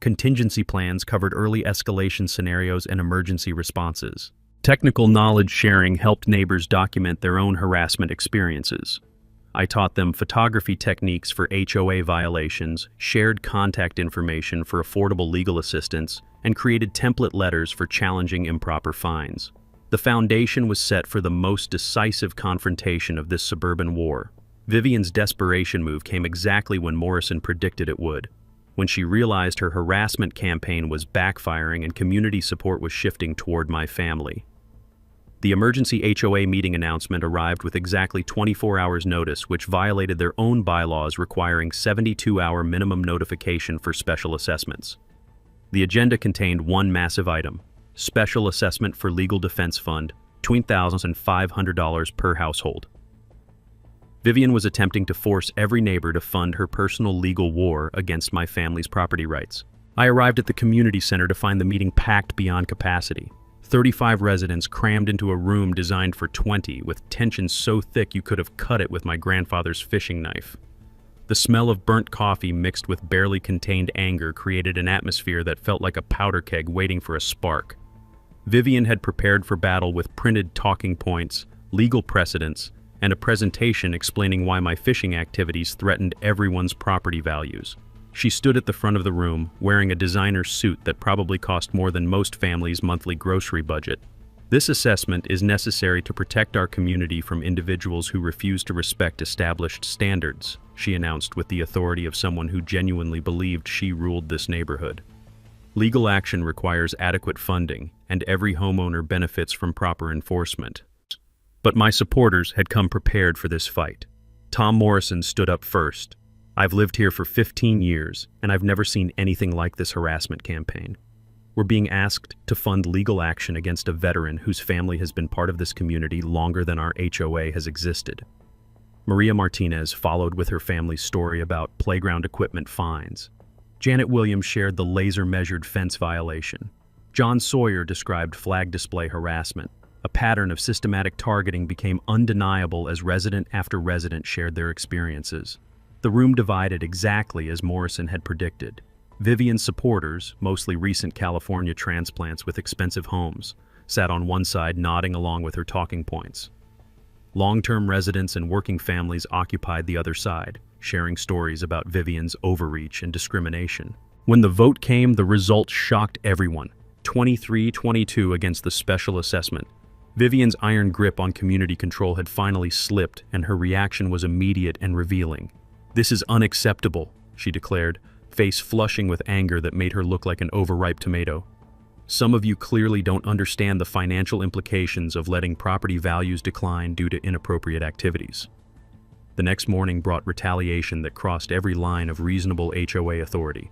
Contingency plans covered early escalation scenarios and emergency responses. Technical knowledge sharing helped neighbors document their own harassment experiences. I taught them photography techniques for HOA violations, shared contact information for affordable legal assistance, and created template letters for challenging improper fines. The foundation was set for the most decisive confrontation of this suburban war. Vivian's desperation move came exactly when Morrison predicted it would, when she realized her harassment campaign was backfiring and community support was shifting toward my family. The emergency HOA meeting announcement arrived with exactly 24 hours notice, which violated their own bylaws requiring 72-hour minimum notification for special assessments. The agenda contained one massive item: special assessment for legal defense fund, $20,500 per household. Vivian was attempting to force every neighbor to fund her personal legal war against my family's property rights. I arrived at the community center to find the meeting packed beyond capacity. 35 residents crammed into a room designed for 20, with tension so thick you could have cut it with my grandfather's fishing knife. The smell of burnt coffee mixed with barely contained anger created an atmosphere that felt like a powder keg waiting for a spark. Vivian had prepared for battle with printed talking points, legal precedents, and a presentation explaining why my fishing activities threatened everyone's property values. She stood at the front of the room, wearing a designer suit that probably cost more than most families' monthly grocery budget. This assessment is necessary to protect our community from individuals who refuse to respect established standards, she announced with the authority of someone who genuinely believed she ruled this neighborhood. Legal action requires adequate funding, and every homeowner benefits from proper enforcement. But my supporters had come prepared for this fight. Tom Morrison stood up first. I've lived here for 15 years, and I've never seen anything like this harassment campaign. We're being asked to fund legal action against a veteran whose family has been part of this community longer than our HOA has existed. Maria Martinez followed with her family's story about playground equipment fines. Janet Williams shared the laser-measured fence violation. John Sawyer described flag display harassment. A pattern of systematic targeting became undeniable as resident after resident shared their experiences. The room divided exactly as Morrison had predicted. Vivian's supporters, mostly recent California transplants with expensive homes, sat on one side nodding along with her talking points. Long-term residents and working families occupied the other side, sharing stories about Vivian's overreach and discrimination. When the vote came, the result shocked everyone. 23-22 against the special assessment. Vivian's iron grip on community control had finally slipped, and her reaction was immediate and revealing. "This is unacceptable," she declared, face flushing with anger that made her look like an overripe tomato. "Some of you clearly don't understand the financial implications of letting property values decline due to inappropriate activities." The next morning brought retaliation that crossed every line of reasonable HOA authority.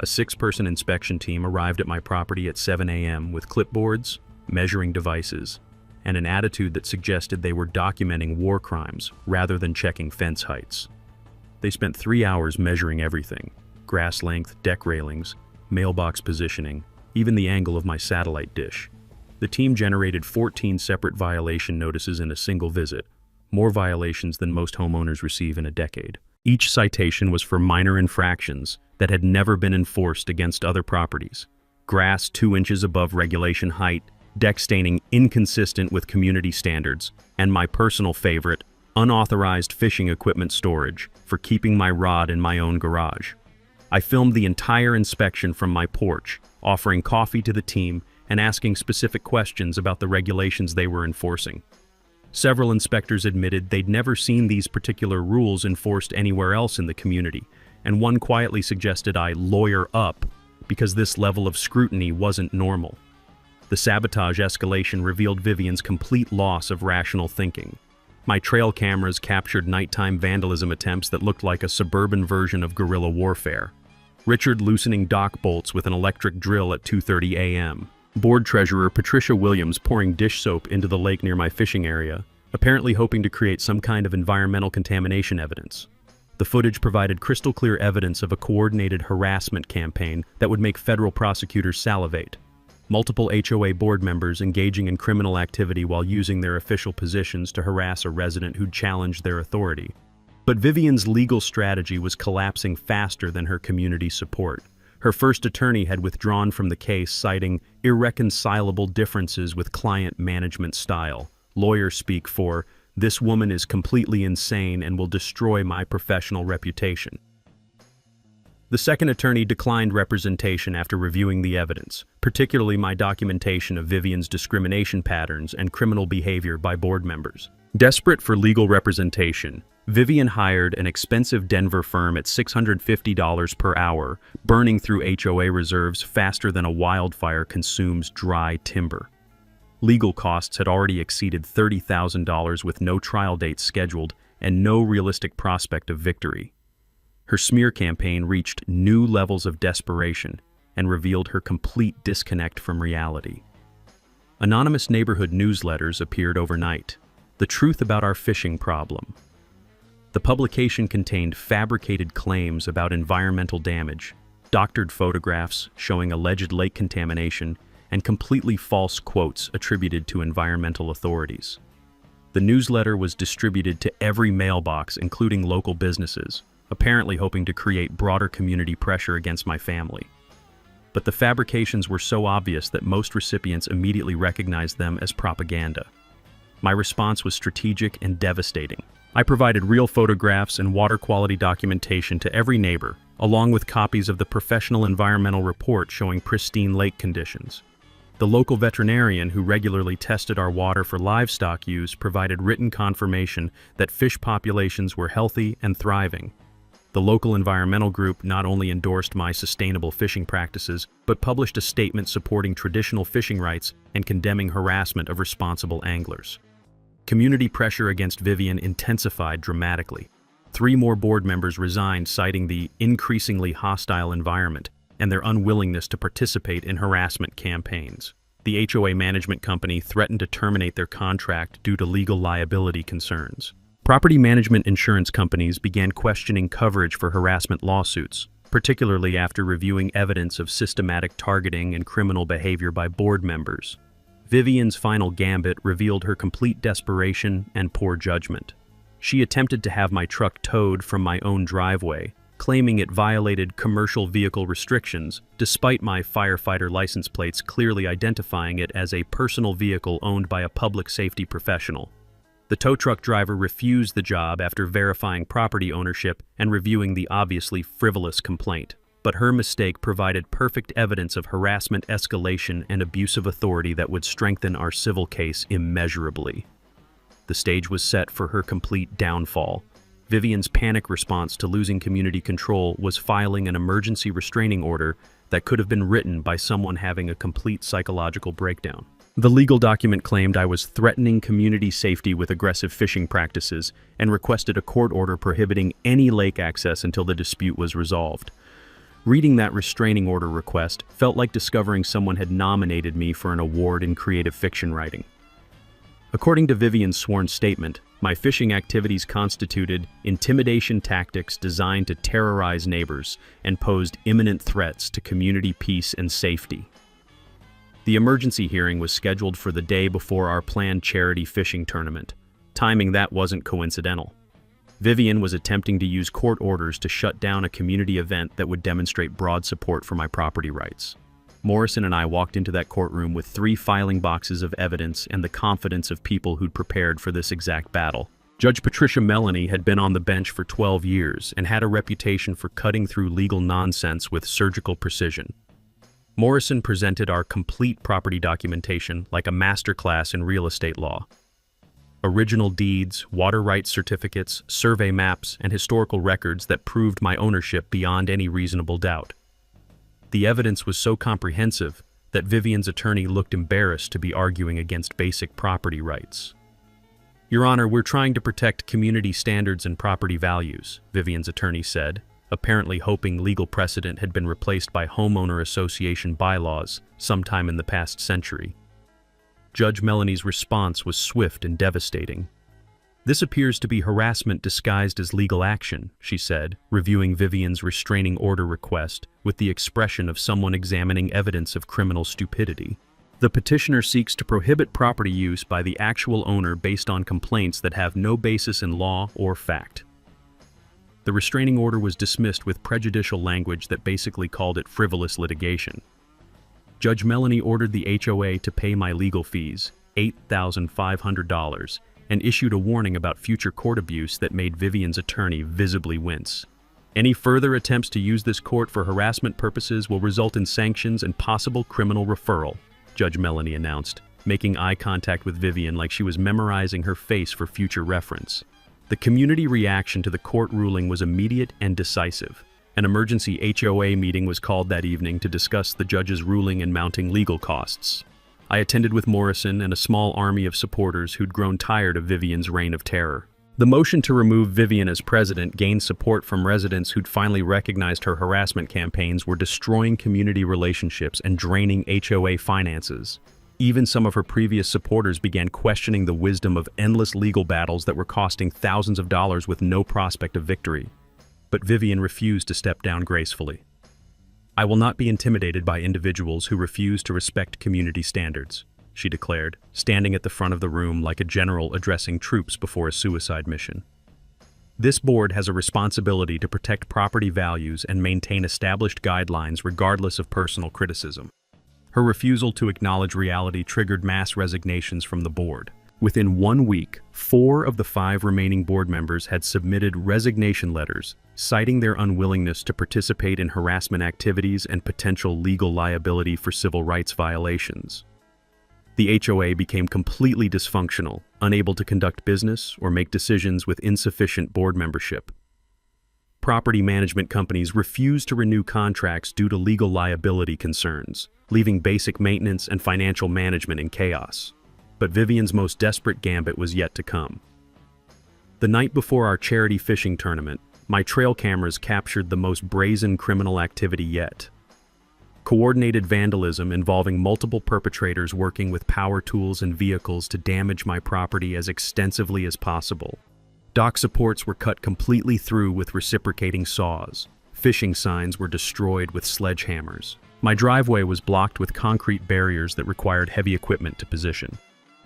A 6-person inspection team arrived at my property at 7 a.m. with clipboards, measuring devices, and an attitude that suggested they were documenting war crimes rather than checking fence heights. They spent 3 hours measuring everything: grass length, deck railings, mailbox positioning, even the angle of my satellite dish. The team generated 14 separate violation notices in a single visit, more violations than most homeowners receive in a decade. Each citation was for minor infractions that had never been enforced against other properties: grass 2 inches above regulation height, deck staining inconsistent with community standards, and my personal favorite, unauthorized fishing equipment storage for keeping my rod in my own garage. I filmed the entire inspection from my porch, offering coffee to the team and asking specific questions about the regulations they were enforcing. Several inspectors admitted they'd never seen these particular rules enforced anywhere else in the community, and one quietly suggested I lawyer up because this level of scrutiny wasn't normal. The sabotage escalation revealed Vivian's complete loss of rational thinking. My trail cameras captured nighttime vandalism attempts that looked like a suburban version of guerrilla warfare. Richard loosening dock bolts with an electric drill at 2:30 a.m. Board treasurer Patricia Williams pouring dish soap into the lake near my fishing area, apparently hoping to create some kind of environmental contamination evidence. The footage provided crystal clear evidence of a coordinated harassment campaign that would make federal prosecutors salivate. Multiple HOA board members engaging in criminal activity while using their official positions to harass a resident who'd challenged their authority. But Vivian's legal strategy was collapsing faster than her community support. Her first attorney had withdrawn from the case, citing irreconcilable differences with client management style. Lawyers speak for, "This woman is completely insane and will destroy my professional reputation." The second attorney declined representation after reviewing the evidence, particularly my documentation of Vivian's discrimination patterns and criminal behavior by board members. Desperate for legal representation, Vivian hired an expensive Denver firm at $650 per hour, burning through HOA reserves faster than a wildfire consumes dry timber. Legal costs had already exceeded $30,000 with no trial date scheduled and no realistic prospect of victory. Her smear campaign reached new levels of desperation and revealed her complete disconnect from reality. Anonymous neighborhood newsletters appeared overnight. The truth about our fishing problem. The publication contained fabricated claims about environmental damage, doctored photographs showing alleged lake contamination, and completely false quotes attributed to environmental authorities. The newsletter was distributed to every mailbox, including local businesses, apparently hoping to create broader community pressure against my family. But the fabrications were so obvious that most recipients immediately recognized them as propaganda. My response was strategic and devastating. I provided real photographs and water quality documentation to every neighbor, along with copies of the professional environmental report showing pristine lake conditions. The local veterinarian who regularly tested our water for livestock use provided written confirmation that fish populations were healthy and thriving. The local environmental group not only endorsed my sustainable fishing practices, but published a statement supporting traditional fishing rights and condemning harassment of responsible anglers. Community pressure against Vivian intensified dramatically. 3 more board members resigned, citing the increasingly hostile environment and their unwillingness to participate in harassment campaigns. The HOA management company threatened to terminate their contract due to legal liability concerns. Property management insurance companies began questioning coverage for harassment lawsuits, particularly after reviewing evidence of systematic targeting and criminal behavior by board members. Vivian's final gambit revealed her complete desperation and poor judgment. She attempted to have my truck towed from my own driveway, claiming it violated commercial vehicle restrictions, despite my firefighter license plates clearly identifying it as a personal vehicle owned by a public safety professional. The tow truck driver refused the job after verifying property ownership and reviewing the obviously frivolous complaint. But her mistake provided perfect evidence of harassment escalation and abuse of authority that would strengthen our civil case immeasurably. The stage was set for her complete downfall. Vivian's panic response to losing community control was filing an emergency restraining order that could have been written by someone having a complete psychological breakdown. The legal document claimed I was threatening community safety with aggressive fishing practices and requested a court order prohibiting any lake access until the dispute was resolved. Reading that restraining order request felt like discovering someone had nominated me for an award in creative fiction writing. According to Vivian's sworn statement, my fishing activities constituted intimidation tactics designed to terrorize neighbors and posed imminent threats to community peace and safety. The emergency hearing was scheduled for the day before our planned charity fishing tournament. Timing that wasn't coincidental. Vivian was attempting to use court orders to shut down a community event that would demonstrate broad support for my property rights. Morrison and I walked into that courtroom with 3 filing boxes of evidence and the confidence of people who'd prepared for this exact battle. Judge Patricia Melanie had been on the bench for 12 years and had a reputation for cutting through legal nonsense with surgical precision. Morrison presented our complete property documentation like a masterclass in real estate law. Original deeds, water rights certificates, survey maps, and historical records that proved my ownership beyond any reasonable doubt. The evidence was so comprehensive that Vivian's attorney looked embarrassed to be arguing against basic property rights. "Your Honor, we're trying to protect community standards and property values," Vivian's attorney said, apparently hoping legal precedent had been replaced by homeowner association bylaws sometime in the past century. Judge Melanie's response was swift and devastating. "This appears to be harassment disguised as legal action," she said, reviewing Vivian's restraining order request with the expression of someone examining evidence of criminal stupidity. "The petitioner seeks to prohibit property use by the actual owner based on complaints that have no basis in law or fact." The restraining order was dismissed with prejudicial language that basically called it frivolous litigation. Judge Melanie ordered the HOA to pay my legal fees, $8,500, and issued a warning about future court abuse that made Vivian's attorney visibly wince. "Any further attempts to use this court for harassment purposes will result in sanctions and possible criminal referral," Judge Melanie announced, making eye contact with Vivian like she was memorizing her face for future reference. The community reaction to the court ruling was immediate and decisive. An emergency HOA meeting was called that evening to discuss the judge's ruling and mounting legal costs. I attended with Morrison and a small army of supporters who'd grown tired of Vivian's reign of terror. The motion to remove Vivian as president gained support from residents who'd finally recognized her harassment campaigns were destroying community relationships and draining HOA finances. Even some of her previous supporters began questioning the wisdom of endless legal battles that were costing thousands of dollars with no prospect of victory. But Vivian refused to step down gracefully. "I will not be intimidated by individuals who refuse to respect community standards," she declared, standing at the front of the room like a general addressing troops before a suicide mission. "This board has a responsibility to protect property values and maintain established guidelines regardless of personal criticism." Her refusal to acknowledge reality triggered mass resignations from the board. Within 1 week, 4 of the 5 remaining board members had submitted resignation letters, citing their unwillingness to participate in harassment activities and potential legal liability for civil rights violations. The HOA became completely dysfunctional, unable to conduct business or make decisions with insufficient board membership. Property management companies refused to renew contracts due to legal liability concerns, leaving basic maintenance and financial management in chaos. But Vivian's most desperate gambit was yet to come. The night before our charity fishing tournament, my trail cameras captured the most brazen criminal activity yet. Coordinated vandalism involving multiple perpetrators working with power tools and vehicles to damage my property as extensively as possible. Dock supports were cut completely through with reciprocating saws. Fishing signs were destroyed with sledgehammers. My driveway was blocked with concrete barriers that required heavy equipment to position.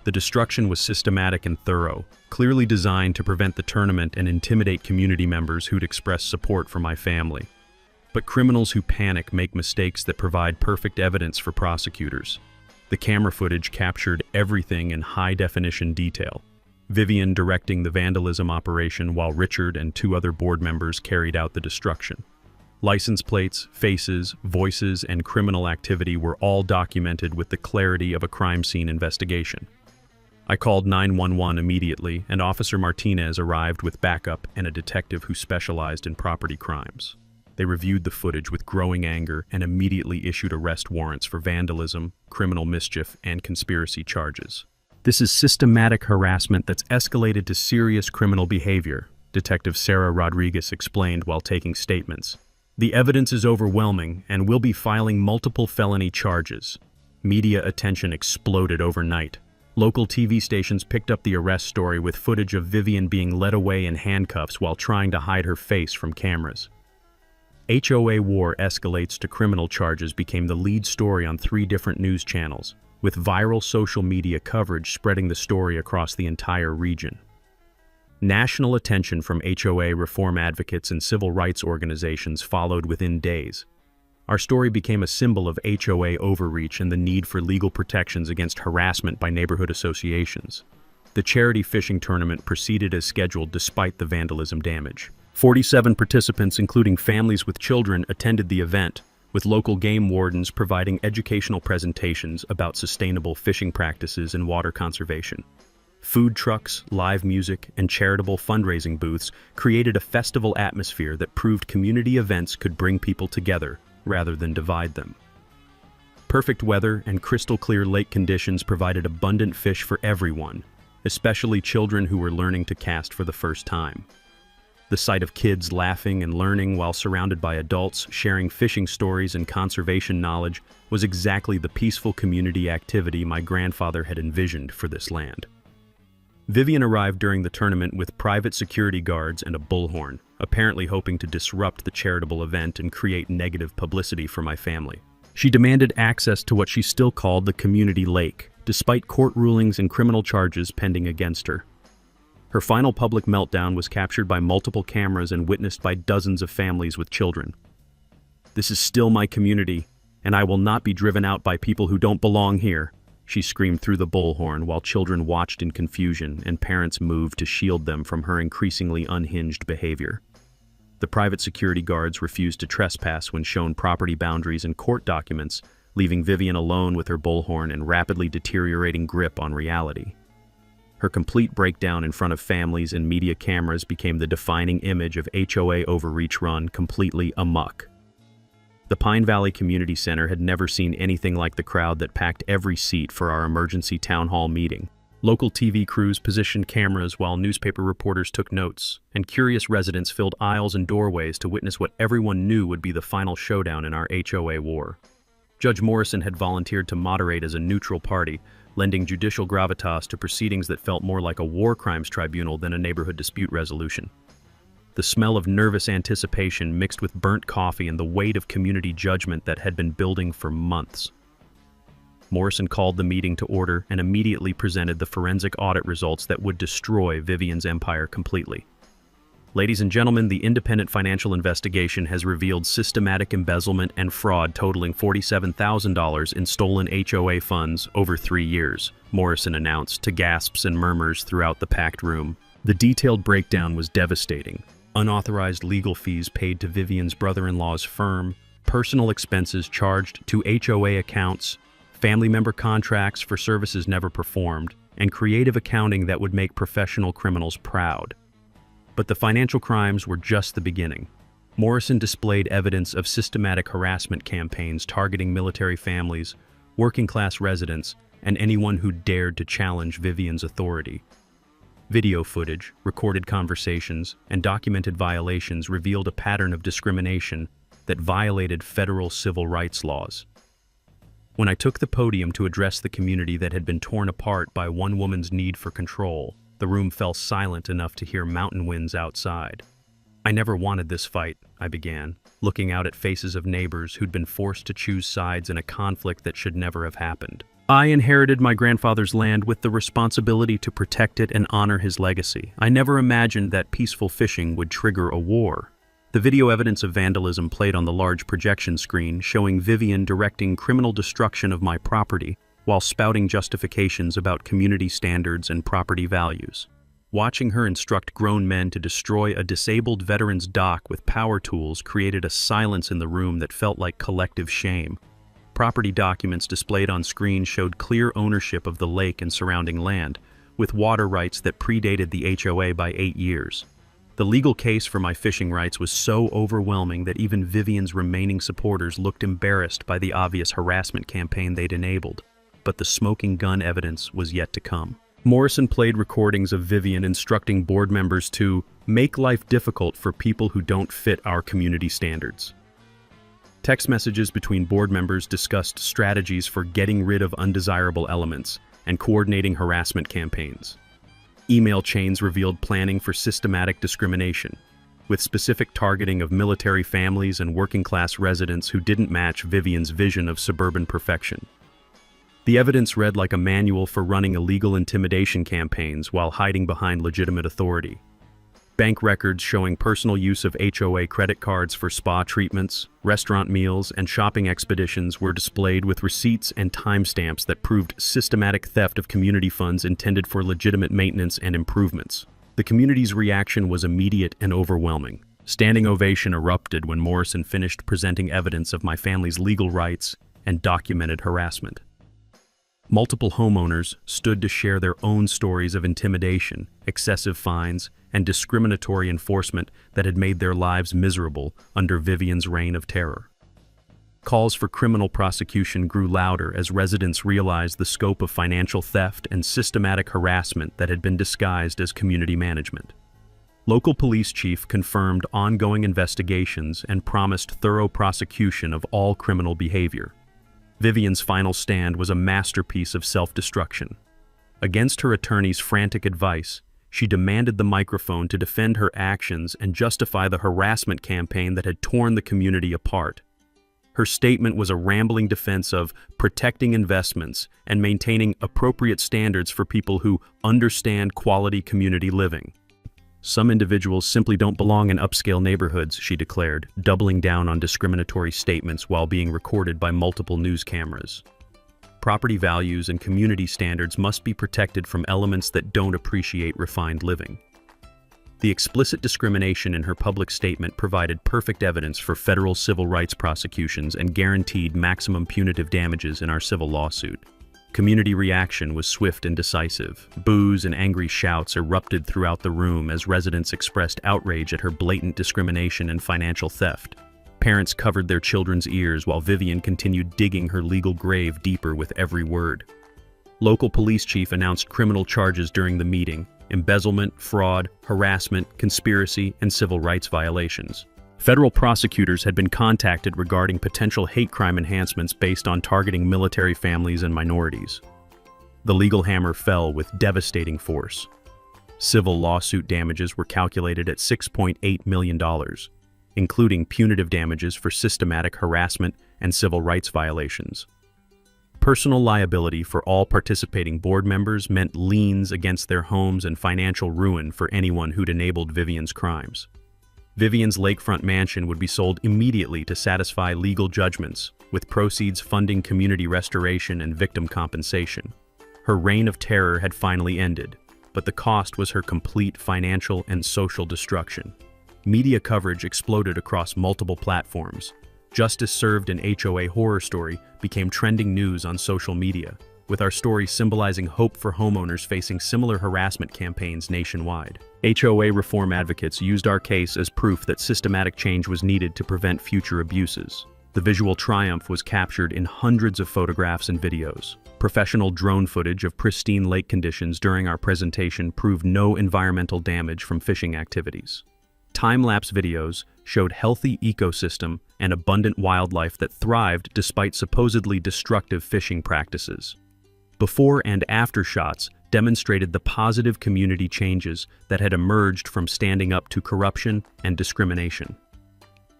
The destruction was systematic and thorough, clearly designed to prevent the tournament and intimidate community members who'd expressed support for my family. But criminals who panic make mistakes that provide perfect evidence for prosecutors. The camera footage captured everything in high-definition detail. Vivian directing the vandalism operation while Richard and 2 other board members carried out the destruction. License plates, faces, voices, and criminal activity were all documented with the clarity of a crime scene investigation. I called 911 immediately, and Officer Martinez arrived with backup and a detective who specialized in property crimes. They reviewed the footage with growing anger and immediately issued arrest warrants for vandalism, criminal mischief, and conspiracy charges. "This is systematic harassment that's escalated to serious criminal behavior," Detective Sarah Rodriguez explained while taking statements. "The evidence is overwhelming, and we'll be filing multiple felony charges." Media attention exploded overnight. Local TV stations picked up the arrest story with footage of Vivian being led away in handcuffs while trying to hide her face from cameras. HOA war escalates to criminal charges became the lead story on 3 different news channels, with viral social media coverage spreading the story across the entire region. National attention from HOA reform advocates and civil rights organizations followed within days. Our story became a symbol of HOA overreach and the need for legal protections against harassment by neighborhood associations. The charity fishing tournament proceeded as scheduled despite the vandalism damage. 47 participants, including families with children, attended the event, with local game wardens providing educational presentations about sustainable fishing practices and water conservation. Food trucks, live music, and charitable fundraising booths created a festival atmosphere that proved community events could bring people together rather than divide them. Perfect weather and crystal-clear lake conditions provided abundant fish for everyone, especially children who were learning to cast for the first time. The sight of kids laughing and learning while surrounded by adults sharing fishing stories and conservation knowledge was exactly the peaceful community activity my grandfather had envisioned for this land. Vivian arrived during the tournament with private security guards and a bullhorn, apparently hoping to disrupt the charitable event and create negative publicity for my family. She demanded access to what she still called the community lake, despite court rulings and criminal charges pending against her. Her final public meltdown was captured by multiple cameras and witnessed by dozens of families with children. "This is still my community, and I will not be driven out by people who don't belong here," she screamed through the bullhorn while children watched in confusion and parents moved to shield them from her increasingly unhinged behavior. The private security guards refused to trespass when shown property boundaries and court documents, leaving Vivian alone with her bullhorn and rapidly deteriorating grip on reality. Her complete breakdown in front of families and media cameras became the defining image of HOA overreach run completely amok. The Pine Valley Community Center had never seen anything like the crowd that packed every seat for our emergency town hall meeting. Local TV crews positioned cameras while newspaper reporters took notes, and curious residents filled aisles and doorways to witness what everyone knew would be the final showdown in our HOA war. Judge Morrison had volunteered to moderate as a neutral party, lending judicial gravitas to proceedings that felt more like a war crimes tribunal than a neighborhood dispute resolution. The smell of nervous anticipation mixed with burnt coffee and the weight of community judgment that had been building for months. Morrison called the meeting to order and immediately presented the forensic audit results that would destroy Vivian's empire completely. Ladies and gentlemen, the independent financial investigation has revealed systematic embezzlement and fraud totaling $47,000 in stolen HOA funds over 3 years, Morrison announced to gasps and murmurs throughout the packed room. The detailed breakdown was devastating. Unauthorized legal fees paid to Vivian's brother-in-law's firm, personal expenses charged to HOA accounts, family member contracts for services never performed, and creative accounting that would make professional criminals proud. But the financial crimes were just the beginning. Morrison displayed evidence of systematic harassment campaigns targeting military families, working-class residents, and anyone who dared to challenge Vivian's authority. Video footage, recorded conversations, and documented violations revealed a pattern of discrimination that violated federal civil rights laws. When I took the podium to address the community that had been torn apart by one woman's need for control, the room fell silent enough to hear mountain winds outside. "I never wanted this fight," I began, looking out at faces of neighbors who'd been forced to choose sides in a conflict that should never have happened. "I inherited my grandfather's land with the responsibility to protect it and honor his legacy. I never imagined that peaceful fishing would trigger a war." The video evidence of vandalism played on the large projection screen, showing Vivian directing criminal destruction of my property while spouting justifications about community standards and property values. Watching her instruct grown men to destroy a disabled veteran's dock with power tools created a silence in the room that felt like collective shame. Property documents displayed on screen showed clear ownership of the lake and surrounding land, with water rights that predated the HOA by 8 years. The legal case for my fishing rights was so overwhelming that even Vivian's remaining supporters looked embarrassed by the obvious harassment campaign they'd enabled. But the smoking gun evidence was yet to come. Morrison played recordings of Vivian instructing board members to make life difficult for people who don't fit our community standards. Text messages between board members discussed strategies for getting rid of undesirable elements and coordinating harassment campaigns. Email chains revealed planning for systematic discrimination, with specific targeting of military families and working-class residents who didn't match Vivian's vision of suburban perfection. The evidence read like a manual for running illegal intimidation campaigns while hiding behind legitimate authority. Bank records showing personal use of HOA credit cards for spa treatments, restaurant meals, and shopping expeditions were displayed with receipts and timestamps that proved systematic theft of community funds intended for legitimate maintenance and improvements. The community's reaction was immediate and overwhelming. Standing ovation erupted when Morrison finished presenting evidence of my family's legal rights and documented harassment. Multiple homeowners stood to share their own stories of intimidation, excessive fines, and discriminatory enforcement that had made their lives miserable under Vivian's reign of terror. Calls for criminal prosecution grew louder as residents realized the scope of financial theft and systematic harassment that had been disguised as community management. Local police chief confirmed ongoing investigations and promised thorough prosecution of all criminal behavior. Vivian's final stand was a masterpiece of self-destruction. Against her attorney's frantic advice, she demanded the microphone to defend her actions and justify the harassment campaign that had torn the community apart. Her statement was a rambling defense of protecting investments and maintaining appropriate standards for people who understand quality community living. "Some individuals simply don't belong in upscale neighborhoods," she declared, doubling down on discriminatory statements while being recorded by multiple news cameras. Property values and community standards must be protected from elements that don't appreciate refined living. The explicit discrimination in her public statement provided perfect evidence for federal civil rights prosecutions and guaranteed maximum punitive damages in our civil lawsuit. Community reaction was swift and decisive. Boos and angry shouts erupted throughout the room as residents expressed outrage at her blatant discrimination and financial theft. Parents covered their children's ears while Vivian continued digging her legal grave deeper with every word. Local police chief announced criminal charges during the meeting: embezzlement, fraud, harassment, conspiracy, and civil rights violations. Federal prosecutors had been contacted regarding potential hate crime enhancements based on targeting military families and minorities. The legal hammer fell with devastating force. Civil lawsuit damages were calculated at $6.8 million, including punitive damages for systematic harassment and civil rights violations. Personal liability for all participating board members meant liens against their homes and financial ruin for anyone who'd enabled Vivian's crimes. Vivian's lakefront mansion would be sold immediately to satisfy legal judgments, with proceeds funding community restoration and victim compensation. Her reign of terror had finally ended, but the cost was her complete financial and social destruction. Media coverage exploded across multiple platforms. Justice Served, an HOA horror story, became trending news on social media, with our story symbolizing hope for homeowners facing similar harassment campaigns nationwide. HOA reform advocates used our case as proof that systematic change was needed to prevent future abuses. The visual triumph was captured in hundreds of photographs and videos. Professional drone footage of pristine lake conditions during our presentation proved no environmental damage from fishing activities. Time-lapse videos showed healthy ecosystem and abundant wildlife that thrived despite supposedly destructive fishing practices. Before and after shots demonstrated the positive community changes that had emerged from standing up to corruption and discrimination.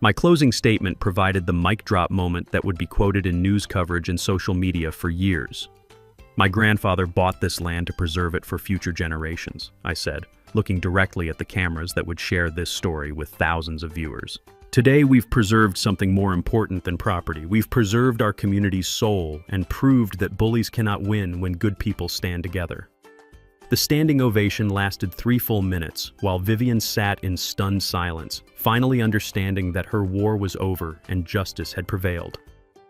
My closing statement provided the mic drop moment that would be quoted in news coverage and social media for years. "My grandfather bought this land to preserve it for future generations," I said, looking directly at the cameras that would share this story with thousands of viewers. "Today we've preserved something more important than property. We've preserved our community's soul and proved that bullies cannot win when good people stand together." The standing ovation lasted 3 full minutes, while Vivian sat in stunned silence, finally understanding that her war was over and justice had prevailed.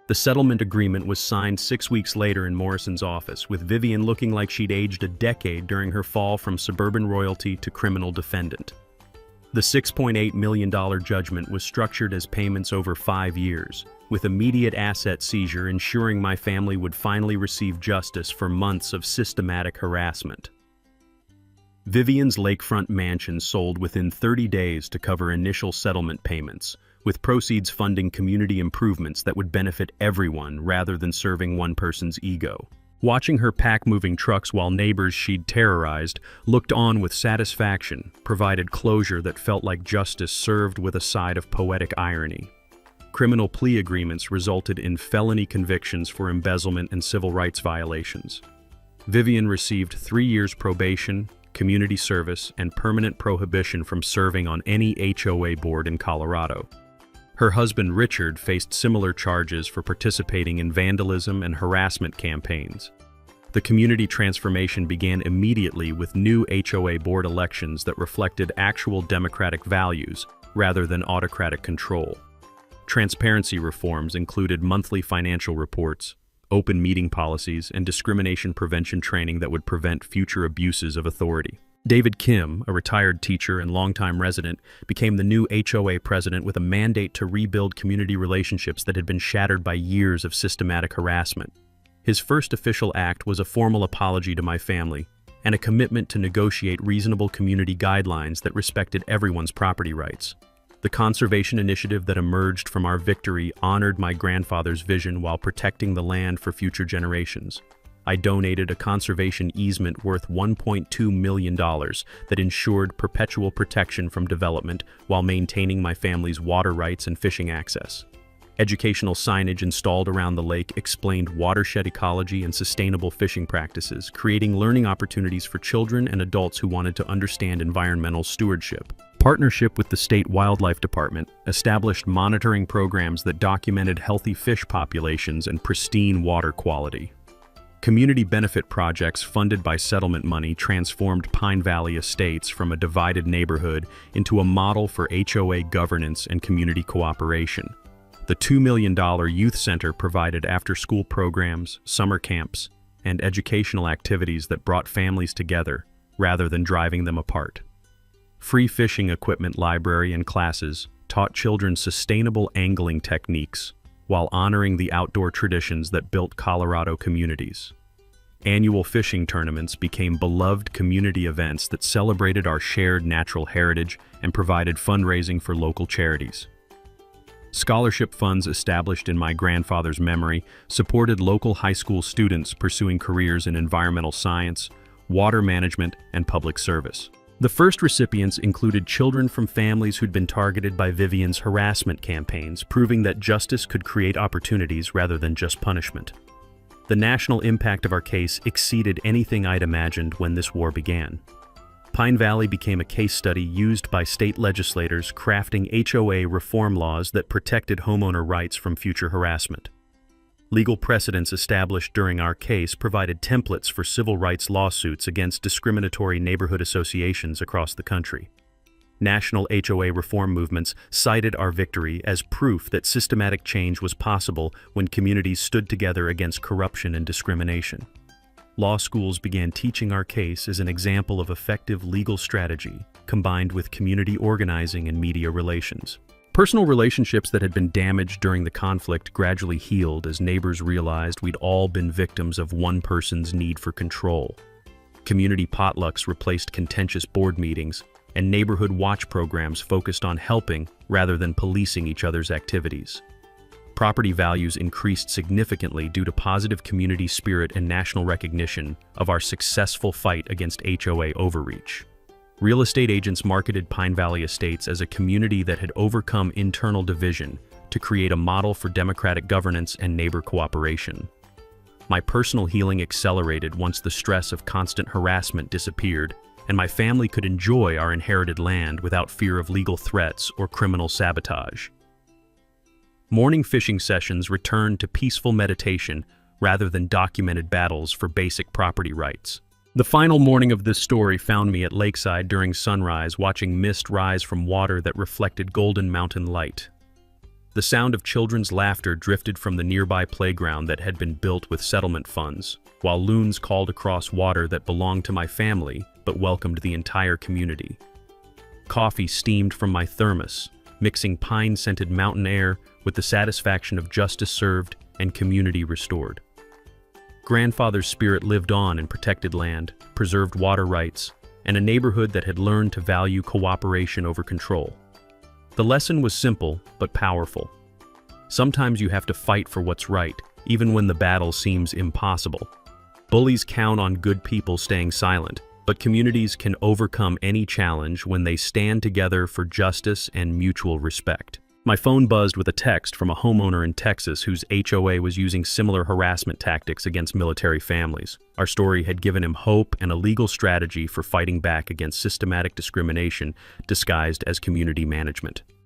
The settlement agreement was signed 6 weeks later in Morrison's office, with Vivian looking like she'd aged a decade during her fall from suburban royalty to criminal defendant. The $6.8 million judgment was structured as payments over 5 years, with immediate asset seizure ensuring my family would finally receive justice for months of systematic harassment. Vivian's lakefront mansion sold within 30 days to cover initial settlement payments, with proceeds funding community improvements that would benefit everyone rather than serving one person's ego. Watching her pack moving trucks while neighbors she'd terrorized looked on with satisfaction provided closure that felt like justice served with a side of poetic irony. Criminal plea agreements resulted in felony convictions for embezzlement and civil rights violations. Vivian received 3 years probation, community service, and permanent prohibition from serving on any HOA board in Colorado. Her husband Richard faced similar charges for participating in vandalism and harassment campaigns. The community transformation began immediately with new HOA board elections that reflected actual democratic values rather than autocratic control. Transparency reforms included monthly financial reports, open meeting policies, and discrimination prevention training that would prevent future abuses of authority. David Kim, a retired teacher and longtime resident, became the new HOA president with a mandate to rebuild community relationships that had been shattered by years of systematic harassment. His first official act was a formal apology to my family and a commitment to negotiate reasonable community guidelines that respected everyone's property rights. The conservation initiative that emerged from our victory honored my grandfather's vision while protecting the land for future generations. I donated a conservation easement worth $1.2 million that ensured perpetual protection from development while maintaining my family's water rights and fishing access. Educational signage installed around the lake explained watershed ecology and sustainable fishing practices, creating learning opportunities for children and adults who wanted to understand environmental stewardship. Partnership with the State Wildlife Department established monitoring programs that documented healthy fish populations and pristine water quality. Community benefit projects funded by settlement money transformed Pine Valley Estates from a divided neighborhood into a model for HOA governance and community cooperation. The $2 million youth center provided after-school programs, summer camps, and educational activities that brought families together rather than driving them apart. Free fishing equipment library and classes, taught children sustainable angling techniques while honoring the outdoor traditions that built Colorado communities. Annual fishing tournaments became beloved community events that celebrated our shared natural heritage and provided fundraising for local charities. Scholarship funds established in my grandfather's memory supported local high school students pursuing careers in environmental science, water management, and public service. The first recipients included children from families who'd been targeted by Vivian's harassment campaigns, proving that justice could create opportunities rather than just punishment. The national impact of our case exceeded anything I'd imagined when this war began. Pine Valley became a case study used by state legislators crafting HOA reform laws that protected homeowner rights from future harassment. Legal precedents established during our case provided templates for civil rights lawsuits against discriminatory neighborhood associations across the country. National HOA reform movements cited our victory as proof that systematic change was possible when communities stood together against corruption and discrimination. Law schools began teaching our case as an example of effective legal strategy combined with community organizing and media relations. Personal relationships that had been damaged during the conflict gradually healed as neighbors realized we'd all been victims of one person's need for control. Community potlucks replaced contentious board meetings, and neighborhood watch programs focused on helping rather than policing each other's activities. Property values increased significantly due to positive community spirit and national recognition of our successful fight against HOA overreach. Real estate agents marketed Pine Valley Estates as a community that had overcome internal division to create a model for democratic governance and neighbor cooperation. My personal healing accelerated once the stress of constant harassment disappeared, and my family could enjoy our inherited land without fear of legal threats or criminal sabotage. Morning fishing sessions returned to peaceful meditation rather than documented battles for basic property rights. The final morning of this story found me at Lakeside during sunrise, watching mist rise from water that reflected golden mountain light. The sound of children's laughter drifted from the nearby playground that had been built with settlement funds, while loons called across water that belonged to my family but welcomed the entire community. Coffee steamed from my thermos, mixing pine-scented mountain air with the satisfaction of justice served and community restored. Grandfather's spirit lived on in protected land, preserved water rights, and a neighborhood that had learned to value cooperation over control. The lesson was simple but powerful. Sometimes you have to fight for what's right, even when the battle seems impossible. Bullies count on good people staying silent, but communities can overcome any challenge when they stand together for justice and mutual respect. My phone buzzed with a text from a homeowner in Texas whose HOA was using similar harassment tactics against military families. Our story had given him hope and a legal strategy for fighting back against systematic discrimination disguised as community management.